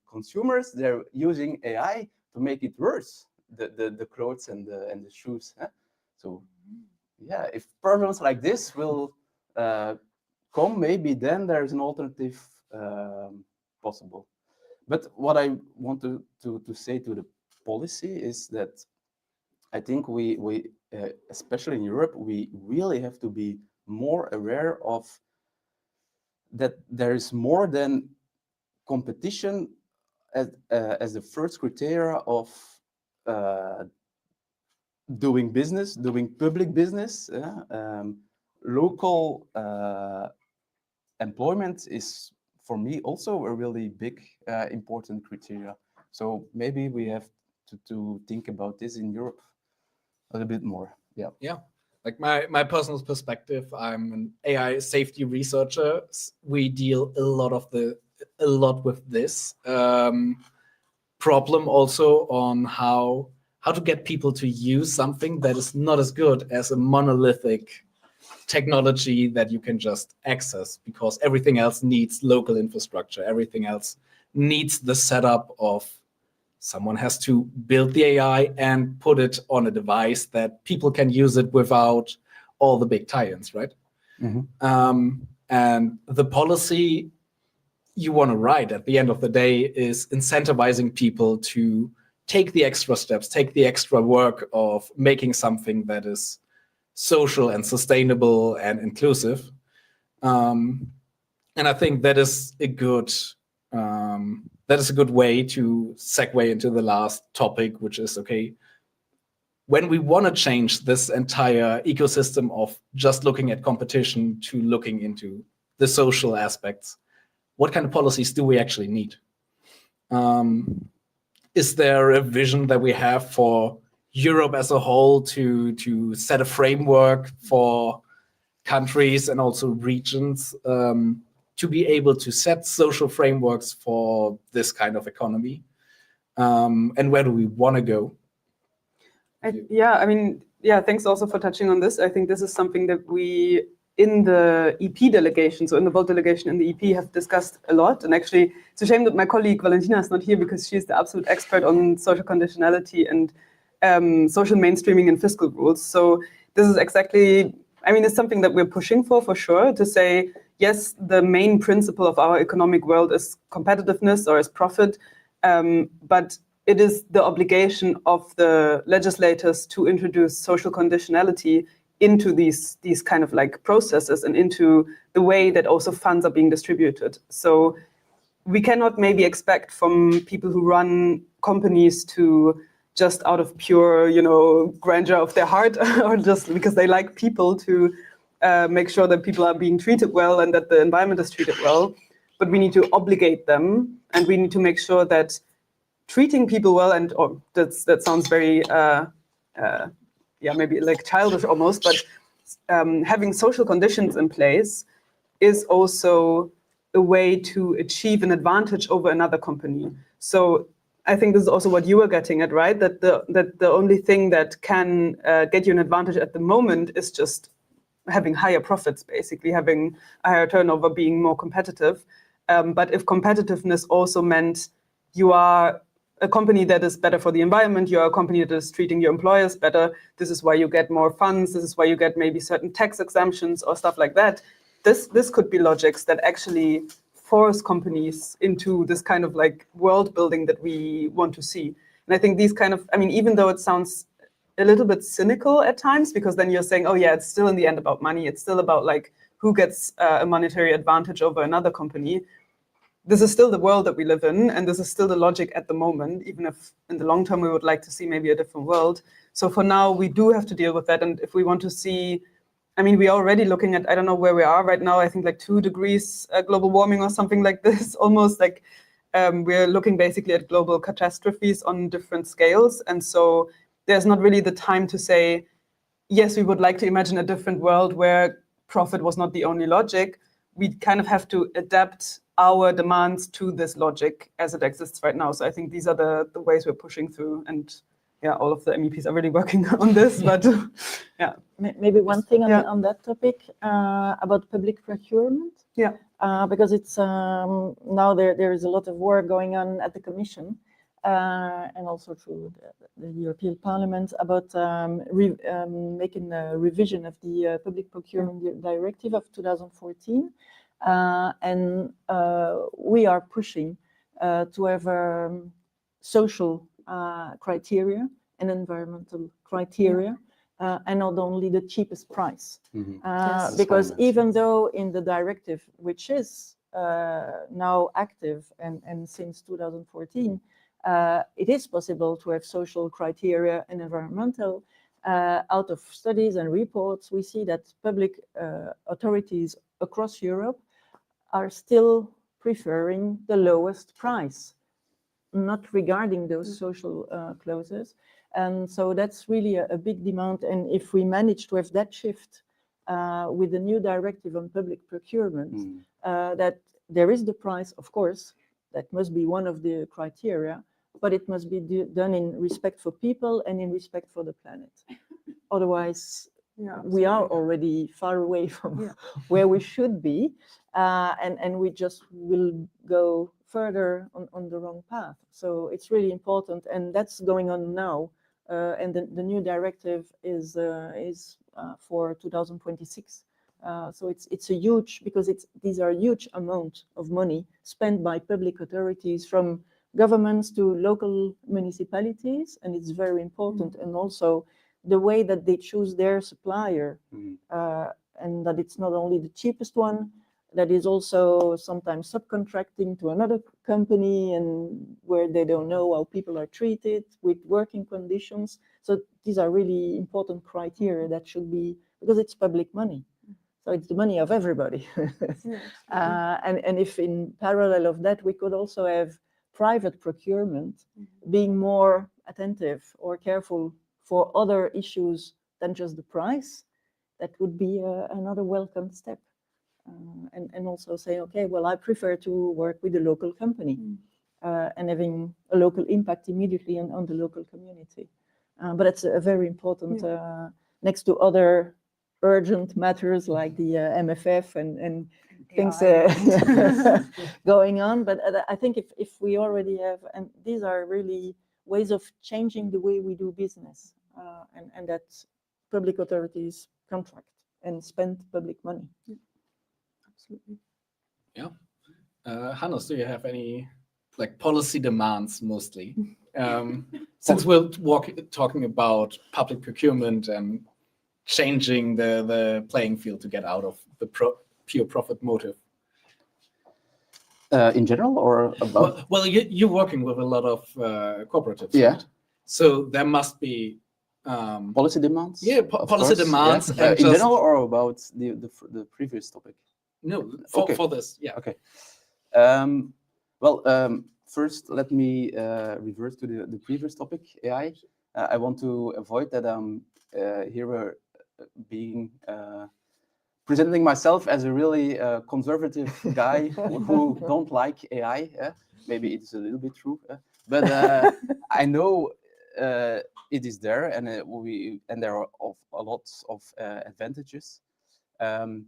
consumers, they're using AI to make it worse. The clothes and the shoes. So yeah, if problems like this will come, maybe then there's an alternative possible. But what I want to say to the policy is that I think we especially in Europe, we really have to be more aware of that there is more than competition as the first criteria of doing business, doing public business. Local employment is, for me, also a really big important criteria. So maybe we have to think about this in Europe a little bit more. Yeah. Like my personal perspective, I'm an AI safety researcher. We deal a lot with this problem also on how to get people to use something that is not as good as a monolithic technology that you can just access, because everything else needs local infrastructure. Everything else needs the setup of someone has to build the AI and put it on a device that people can use it without all the big tie-ins, right? And the policy you want to write at the end of the day is incentivizing people to take the extra steps, take the extra work of making something that is social and sustainable and inclusive. And I think that is a good way to segue into the last topic, which is, okay, when we want to change this entire ecosystem of just looking at competition to looking into the social aspects, what kind of policies do we actually need? Is there a vision that we have for Europe as a whole to set a framework for countries and also regions to be able to set social frameworks for this kind of economy? And where do we want to go? Thanks also for touching on this. I think this is something that we, in the EP delegation, so in the Volt delegation in the EP, have discussed a lot. And actually, it's a shame that my colleague Valentina is not here, because she's the absolute expert on social conditionality and social mainstreaming and fiscal rules. So this is exactly, it's something that we're pushing for sure, to say, yes, the main principle of our economic world is competitiveness or is profit, but it is the obligation of the legislators to introduce social conditionality into these kind of like processes and into the way that also funds are being distributed. So we cannot maybe expect from people who run companies to just out of pure, grandeur of their heart, or just because they like people, to make sure that people are being treated well and that the environment is treated well. But we need to obligate them, and we need to make sure that treating people well, and that sounds very, maybe like childish almost, but having social conditions in place is also a way to achieve an advantage over another company. So I think this is also what you were getting at, right? That the only thing that can get you an advantage at the moment is just having higher profits, basically having a higher turnover, being more competitive. But if competitiveness also meant you are a company that is better for the environment, you are a company that is treating your employers better, this is why you get more funds, this is why you get maybe certain tax exemptions or stuff like that. This could be logics that actually force companies into this kind of like world building that we want to see. And I think these kind of, I mean, even though it sounds a little bit cynical at times, because then you're saying, oh yeah, it's still in the end about money. It's still about like who gets a monetary advantage over another company. This is still the world that we live in, and this is still the logic at the moment, even if in the long term we would like to see maybe a different world. So for now, we do have to deal with that. And if we want to see, I mean, we're already looking at, I don't know where we are right now, I think like 2 degrees global warming or something like this, almost like we're looking basically at global catastrophes on different scales. And so there's not really the time to say, yes, we would like to imagine a different world where profit was not the only logic. We kind of have to adapt our demands to this logic as it exists right now. So I think these are the ways we're pushing through. And yeah, all of the MEPs are really working on this, but yeah. Maybe one thing Yeah. on that topic about public procurement. Yeah. Because it's now there is a lot of work going on at the Commission and also through the European Parliament about making a revision of the Public Procurement Directive of 2014. And we are pushing to have social criteria and environmental criteria, and not only the cheapest price. Yes. Because even though in the directive, which is now active and since 2014, it is possible to have social criteria and environmental, out of studies and reports, we see that public authorities across Europe are still preferring the lowest price, not regarding those social clauses. And so that's really a big demand. And if we manage to have that shift with the new directive on public procurement, that there is the price, of course, that must be one of the criteria, but it must be done in respect for people and in respect for the planet. Otherwise, we are already far away from where we should be, and we just will go further on the wrong path. So it's really important, and that's going on now. And the new directive is for 2026. So it's a huge, because these are huge amount of money spent by public authorities, from governments to local municipalities, and it's very important. And also the way that they choose their supplier, and that it's not only the cheapest one, that is also sometimes subcontracting to another company, and where they don't know how people are treated with working conditions. So these are really important criteria that should be, because it's public money. So it's the money of everybody. And if in parallel of that, we could also have private procurement being more attentive or careful for other issues than just the price, that would be another welcome step. And also say, okay, well, I prefer to work with a local company and having a local impact immediately on the local community. But it's a very important, next to other urgent matters like the MFF and things going on. But I think if we already have, and these are really ways of changing the way we do business, and that public authorities contract and spend public money. Absolutely. Yeah. Hannes, do you have any like policy demands mostly? Since we're talking about public procurement and changing the playing field to get out of the pure profit motive. In general, or about? Well, you're working with a lot of cooperatives. Yeah. Right? So there must be Policy demands? Yeah, policy demands. Yeah. And in general, or about the previous topic? No, Okay. for this, yeah. Okay. First, let me revert to the previous topic, AI. I want to avoid that here being presenting myself as a really conservative guy who don't like AI. Maybe it's a little bit true, but I know it is there, and there are a lot of advantages. And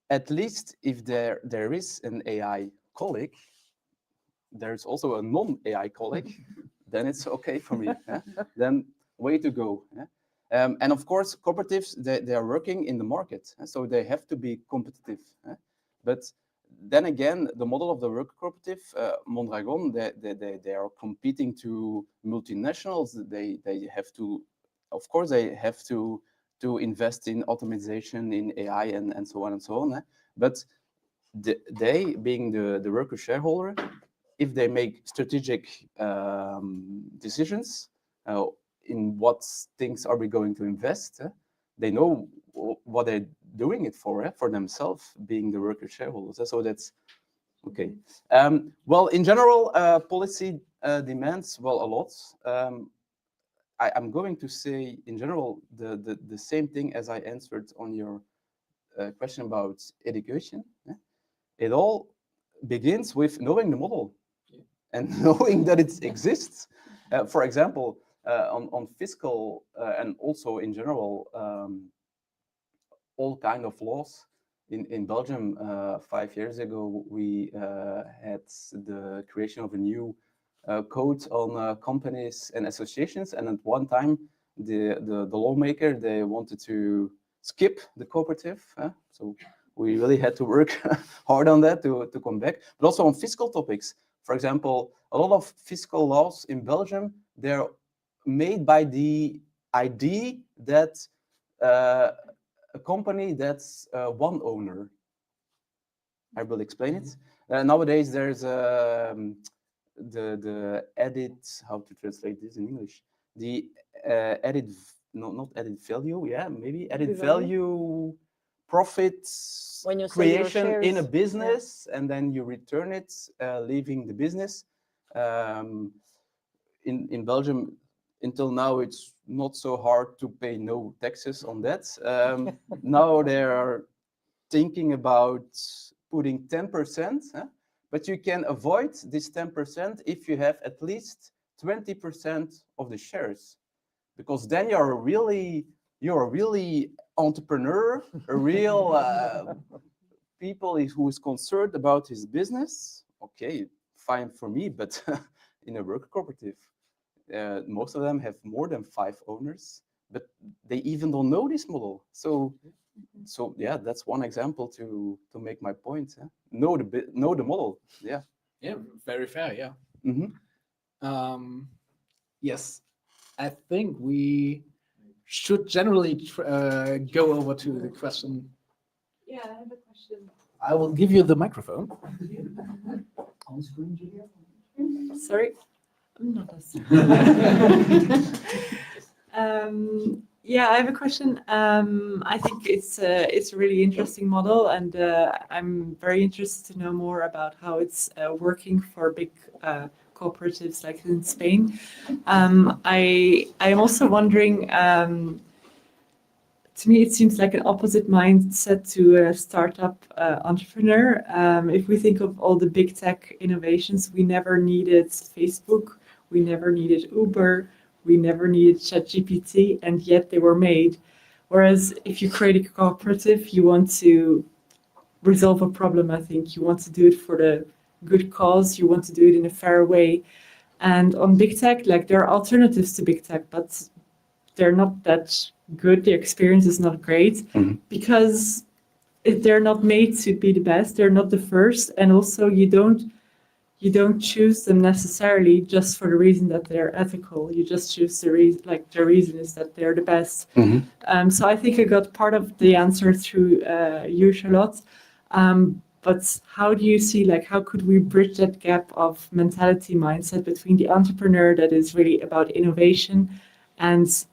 at least if there is an AI colleague, there's also a non-AI colleague, then it's okay for me. Then way to go. And of course, cooperatives, they are working in the market, so they have to be competitive. But then again, the model of the worker cooperative, Mondragon, they are competing to multinationals. They have to, of course, they have to invest in automation, in AI, and so on and so on. But they, being the worker shareholder, if they make strategic decisions in what things are we going to invest, they know what they're doing it for themselves, being the worker shareholders. So that's okay. Well, in general, policy demands, well, a lot. I'm going to say, in general, the same thing as I answered on your question about education. It all begins with knowing the model and knowing that it exists. For example, on fiscal and also in general, all kind of laws. In Belgium, 5 years ago, we had the creation of a new code on companies and associations. And at one time, the lawmaker, they wanted to skip the cooperative. So we really had to work hard on that to come back. But also on fiscal topics. For example, a lot of fiscal laws in Belgium, they're made by the idea that a company that's one owner. I will explain it. Nowadays, there's the added, how to translate this in English? The added, not added value, yeah, maybe added value profits creation in a business, and then you return it, leaving the business. In Belgium, until now, it's not so hard to pay no taxes on that. Now they are thinking about putting 10%, but you can avoid this 10% if you have at least 20% of the shares, because then you're a really entrepreneur, a real people who is concerned about his business. Okay, fine for me, but in a worker cooperative, most of them have more than 5 owners, but they even don't know this model. So yeah, that's one example to make my point. Know the model. Yeah. Yeah, very fair. Yeah. Mm-hmm. Yes, I think we should generally go over to the question. Yeah, I have a question. I will give you the microphone. On screen, Julia. Sorry, I'm not as. Yeah, I have a question. I think it's a really interesting model, and I'm very interested to know more about how it's working for big cooperatives like in Spain. I am also wondering. To me, it seems like an opposite mindset to a startup entrepreneur. If we think of all the big tech innovations, we never needed Facebook, we never needed Uber, we never needed ChatGPT, and yet they were made. Whereas if you create a cooperative, you want to resolve a problem, I think. You want to do it for the good cause, you want to do it in a fair way. And on big tech, like there are alternatives to big tech, but they're not that good. The experience is not great because they're not made to be the best. They're not the first, and also you don't choose them necessarily just for the reason that they're ethical. You just choose the reason is that they're the best. So I think I got part of the answer through you, Charlotte. But how do you see, how could we bridge that gap of mentality mindset between the entrepreneur that is really about innovation and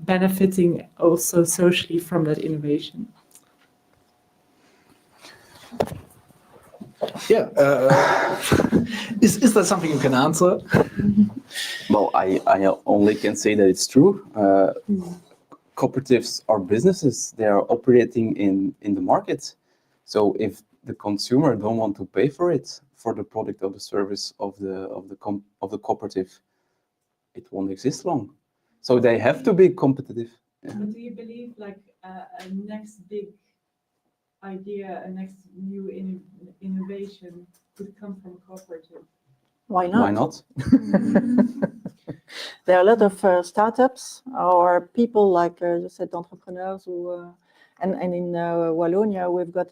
benefiting also socially from that innovation? Yeah. Is that something you can answer? Well, I only can say that it's true. Cooperatives are businesses. They are operating in the market. So if the consumer don't want to pay for it, for the product or the service of the cooperative, it won't exist long. So they have to be competitive. Yeah. But do you believe a next big idea, a next new innovation could come from cooperative? Why not? Why not? There are a lot of startups or people like you said, entrepreneurs who And in Wallonia, we've got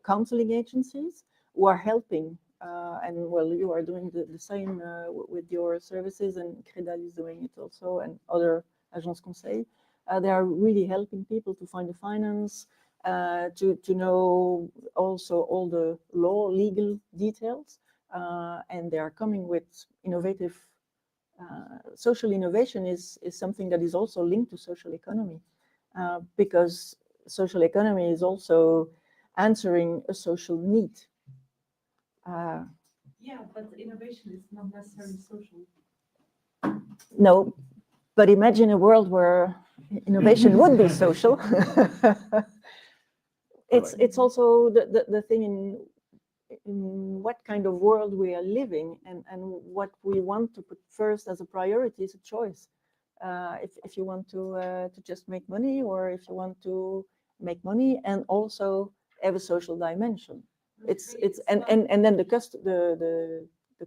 counseling agencies who are helping. And well, you are doing the same with your services, and Credal is doing it also, and other Agence Conseil. They are really helping people to find the finance, to know also all the legal details, and they are coming with innovative. Social innovation is something that is also linked to social economy, because social economy is also answering a social need. Yeah, but innovation is not necessarily social. No, but imagine a world where innovation would be social. It's also the thing in what kind of world we are living, and what we want to put first as a priority is a choice. If you want to just make money, or if you want to make money and also have a social dimension. And then the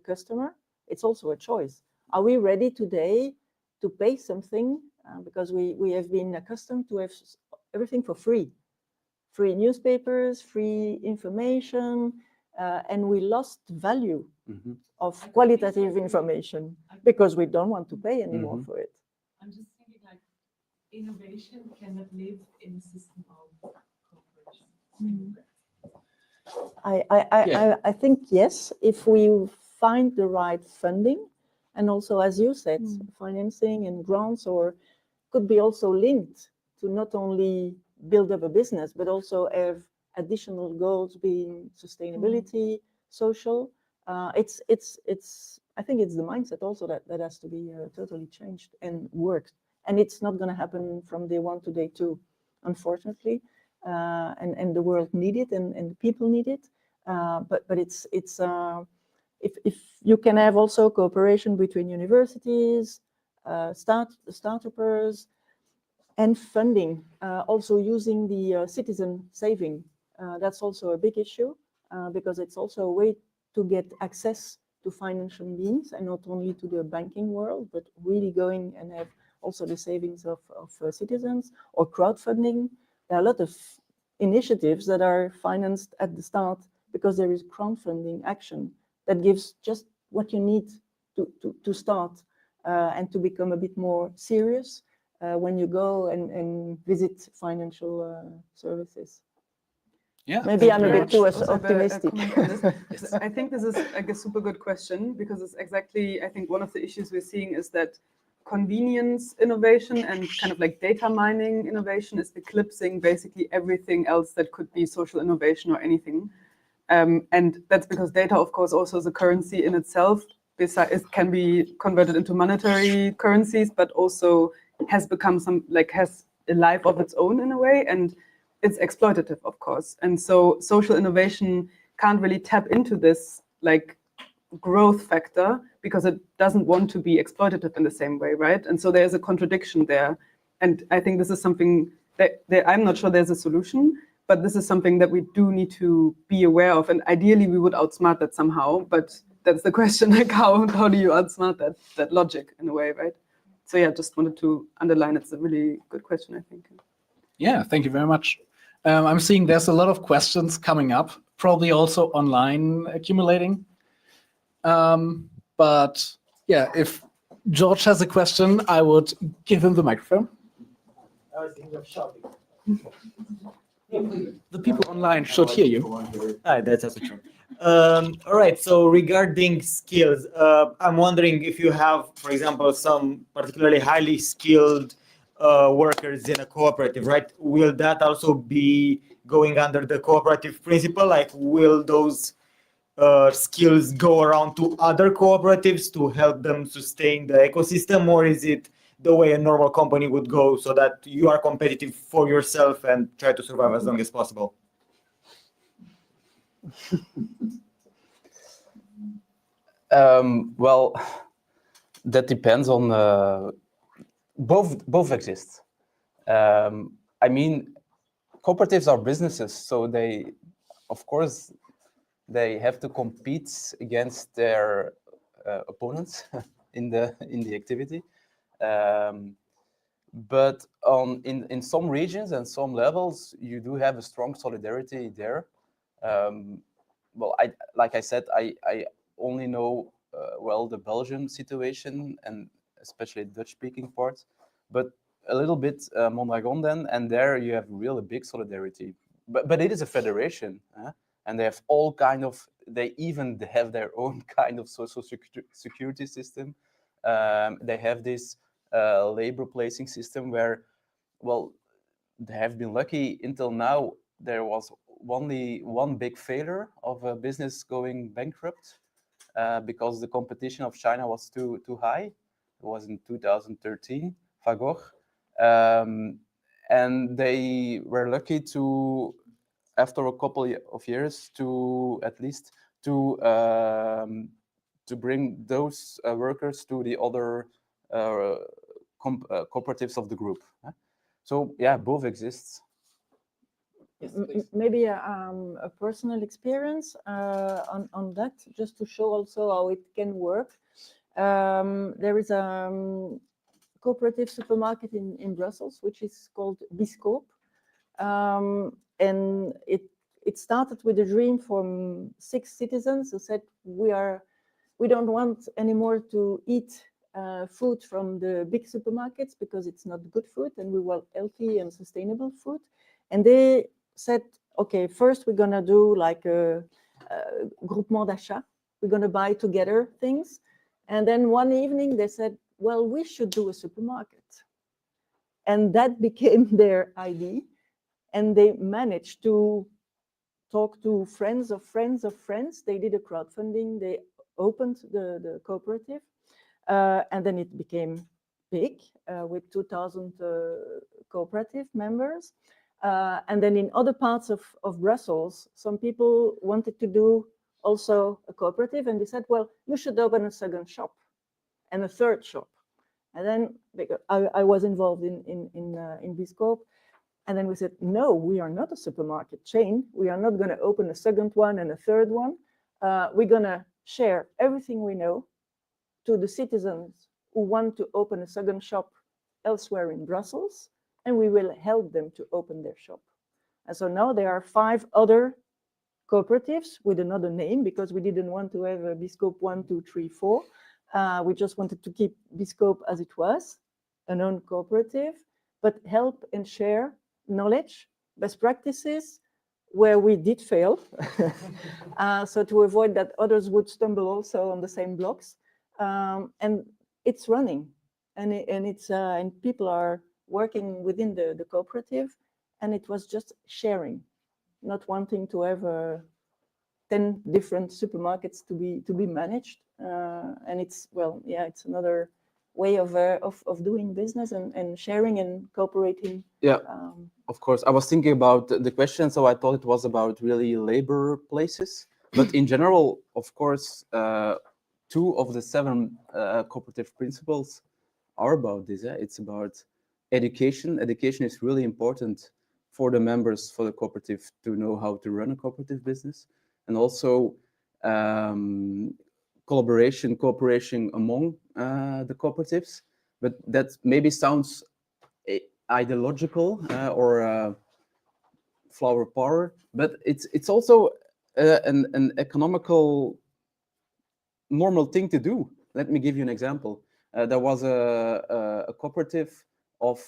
customer, it's also a choice. Are we ready today to pay something, because we have been accustomed to have everything for free newspapers, free information, and we lost value of qualitative information because we don't want to pay anymore for it. I'm just thinking, like, innovation cannot live in a system of cooperation. I think yes, if we find the right funding, and also, as you said, financing and grants, or could be also linked to not only build up a business, but also have additional goals being sustainability, social. I think it's the mindset also that has to be totally changed and worked. And it's not going to happen from day one to day two, unfortunately. And the world need it, and the people need it. But it's if you can have also cooperation between universities, startups, and funding, also using the citizen saving. That's also a big issue, because it's also a way to get access to financial means, and not only to the banking world, but really going and have also the savings of citizens, or crowdfunding. There are a lot of initiatives that are financed at the start because there is crowdfunding action that gives just what you need to start and to become a bit more serious when you go and visit financial services. Yeah, maybe I'm a bit too Also, optimistic. I think this is like a super good question, because it's exactly, I think one of the issues we're seeing is that convenience innovation and kind of like data mining innovation is eclipsing basically everything else that could be social innovation or anything. And that's because data, of course, also is a currency in itself. Besides, it can be converted into monetary currencies, but also has become has a life of its own in a way, and it's exploitative, of course. And so social innovation can't really tap into this like growth factor, because it doesn't want to be exploitative in the same way, right? And so there's a contradiction there. And I think this is something that I'm not sure there's a solution, but this is something that we do need to be aware of. And ideally we would outsmart that somehow, but that's the question, like how do you outsmart that logic in a way, right? So yeah, just wanted to underline, it's a really good question, I think. Yeah, thank you very much. I'm seeing there's a lot of questions coming up, probably also online accumulating. But yeah, if George has a question, I would give him the microphone. I was thinking of shouting. The people online should hear you. That's also true. All right, so regarding skills, I'm wondering if you have, for example, some particularly highly skilled workers in a cooperative, right? Will that also be going under the cooperative principle? Like, will those skills go around to other cooperatives to help them sustain the ecosystem, or is it the way a normal company would go, so that you are competitive for yourself and try to survive as long as possible? Well, that depends on both exist. I mean, cooperatives are businesses, so of course, they have to compete against their opponents in the activity. But in some regions and some levels, you do have a strong solidarity there. Well, like I said, I only know well the Belgian situation and especially the Dutch-speaking parts, but a little bit Mondragon then, and there you have really big solidarity. But it is a federation, and they have all kind of. They even have their own kind of social security system. They have this labor placing system where, well, they have been lucky until now. There was only one big failure of a business going bankrupt because the competition of China was too high. It was in 2013, Fagor, and they were lucky to, after a couple of years, to at least to bring those workers to the other cooperatives of the group. So yeah, both exists. Maybe a personal experience on that, just to show also how it can work. There is a cooperative supermarket in Brussels, which is called Biscoop. And it started with a dream from 6 citizens who said, we don't want anymore to eat food from the big supermarkets because it's not good food, and we want healthy and sustainable food. And they said, okay, first we're gonna do like a groupement d'achat. We're gonna buy together things. And then one evening they said, well, we should do a supermarket. And that became their idea. And they managed to talk to friends of friends of friends. They did a crowdfunding. They opened the cooperative. And then it became big with 2,000 cooperative members. And then in other parts of Brussels, some people wanted to do also a cooperative. And they said, well, you should open a second shop and a third shop. And then I was involved in Biscoop. And then we said, no, we are not a supermarket chain. We are not going to open a second one and a third one. We're going to share everything we know to the citizens who want to open a second shop elsewhere in Brussels, and we will help them to open their shop. And so now there are 5 other cooperatives with another name, because we didn't want to have a Biscoop 1, 2, 3, 4. We just wanted to keep Biscoop as it was, a non-cooperative, but help and share knowledge, best practices, where we did fail. So to avoid that others would stumble also on the same blocks. And it's running, and people are working within the cooperative, and it was just sharing, not wanting to have 10 different supermarkets to be managed. And it's, well, yeah, it's another way of doing business and sharing and cooperating. Yeah, of course. I was thinking about the question, so I thought it was about really labor places. But in general, of course, 2 of the 7 cooperative principles are about this. It's about education. Education is really important for the members, for the cooperative, to know how to run a cooperative business. And also cooperation among the cooperatives. But that maybe sounds ideological or flower power, but it's also an economical normal thing to do. Let me give you an example. There was a cooperative of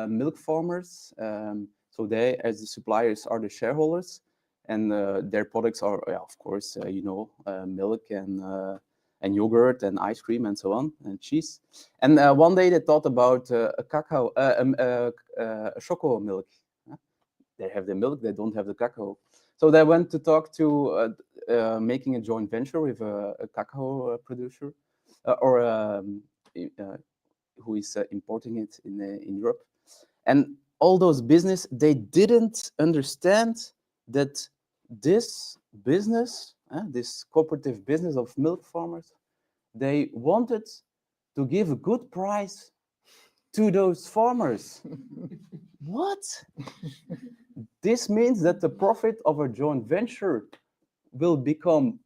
milk farmers. So they, as the suppliers, are the shareholders, and their products are, of course, milk and yogurt and ice cream and so on, and cheese. And one day they thought about a choco milk. They have the milk, they don't have the cacao. So they went to talk to making a joint venture with a cacao producer who is importing it in Europe. And all those business, they didn't understand that this business, this cooperative business of milk farmers, they wanted to give a good price to those farmers. What? This means that the profit of a joint venture will become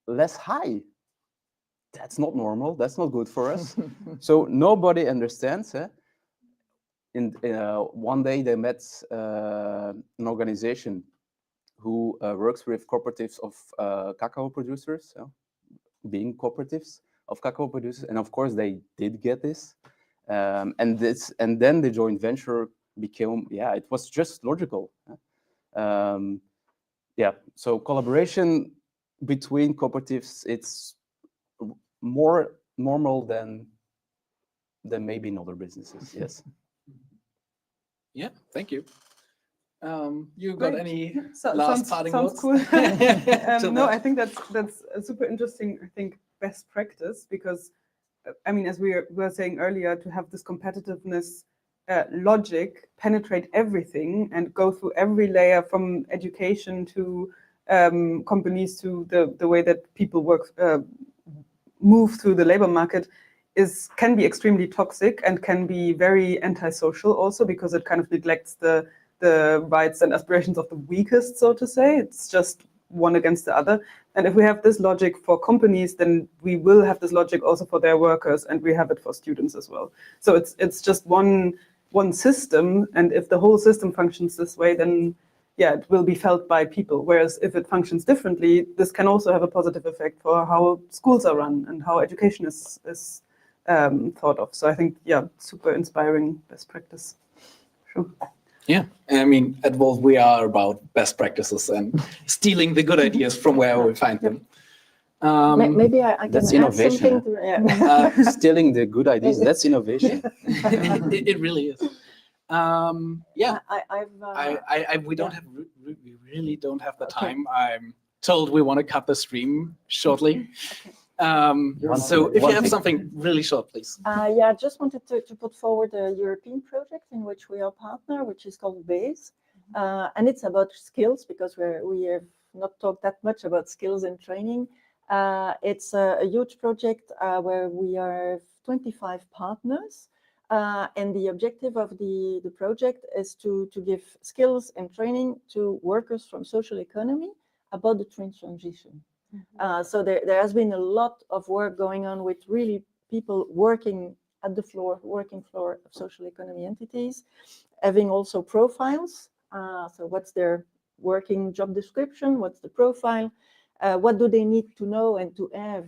less high. That's not normal. That's not good for us. So nobody understands. one day they met an organization who works with cooperatives of cacao producers, being cooperatives of cacao producers, and of course they did get this, and then the joint venture became, it was just logical. So collaboration between cooperatives, it's more normal than maybe in other businesses. Yes. Yeah, thank you. You got Great. any So- last parting sounds notes? cool. To No, that? I think that's a super interesting, I think, best practice, because I mean, as we were saying earlier, to have this competitiveness logic penetrate everything and go through every layer, from education to companies to the way that people work, move through the labor market, can be extremely toxic and can be very antisocial also, because it kind of neglects the rights and aspirations of the weakest, so to say. It's just one against the other. And if we have this logic for companies, then we will have this logic also for their workers, and we have it for students as well. So it's just one system, and if the whole system functions this way, then it will be felt by people. Whereas if it functions differently, this can also have a positive effect for how schools are run and how education is thought of. So I think, super inspiring best practice. Sure. Yeah, I mean, at Volt, we are about best practices and stealing the good ideas from where we find them. Maybe I can That's add innovation, something. Stealing the good ideas, that's innovation. It really is. We don't have, we really don't have the time. I'm told we want to cut the stream shortly. So if you have something really short, please. I just wanted to put forward a European project in which we are partner, which is called BASE. And it's about skills, because we have not talked that much about skills and training. It's a huge project where we are 25 partners. And the objective of the project is to give skills and training to workers from social economy about the transition. So there has been a lot of work going on with really people working at the working floor of social economy entities, having also profiles. So what's their working job description? What's the profile? What do they need to know and to have?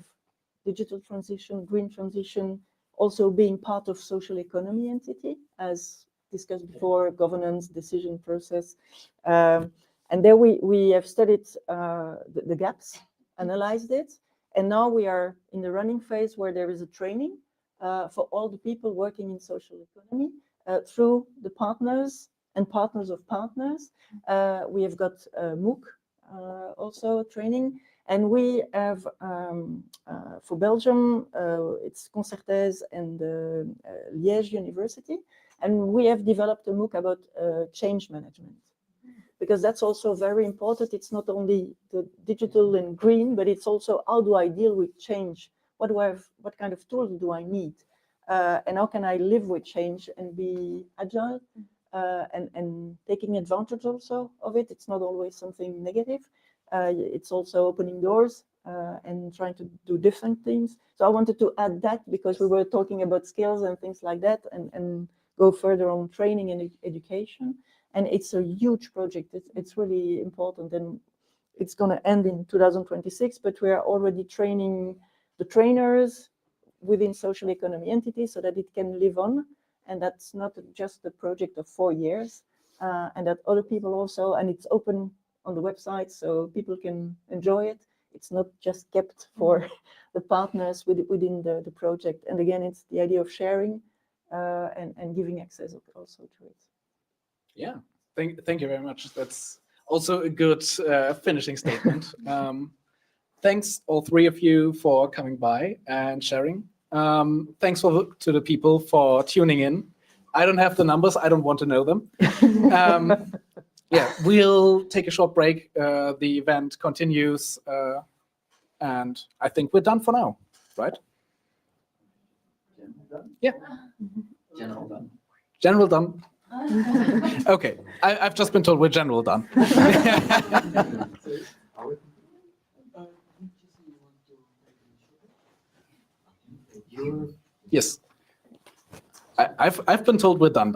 Digital transition, green transition, also being part of social economy entity, as discussed before, governance, decision process. And there we have studied the gaps, analyzed it, and now we are in the running phase where there is a training for all the people working in social economy through the partners and partners of partners. We have got MOOC also training, and we have for Belgium, it's Concertez and Liège University, and we have developed a MOOC about change management. Because that's also very important. It's not only the digital and green, but it's also how do I deal with change? What kind of tools do I need? And how can I live with change and be agile and taking advantage also of it? It's not always something negative. It's also opening doors and trying to do different things. So I wanted to add that because we were talking about skills and things like that, and go further on training and education. And it's a huge project. It's really important, and it's going to end in 2026. But we are already training the trainers within social economy entities so that it can live on. And that's not just a project of 4 years, and that other people also. And it's open on the website, so people can enjoy it. It's not just kept for the partners within the project. And again, it's the idea of sharing and giving access also to it. Yeah, thank you very much. That's also a good finishing statement. Thanks all three of you for coming by and sharing. Thanks to the people for tuning in. I don't have the numbers. I don't want to know them. Yeah, we'll take a short break. The event continues, and I think we're done for now, right? Yeah. General done. General done. Okay, I've just been told we're general done. Yes. I've been told we're done.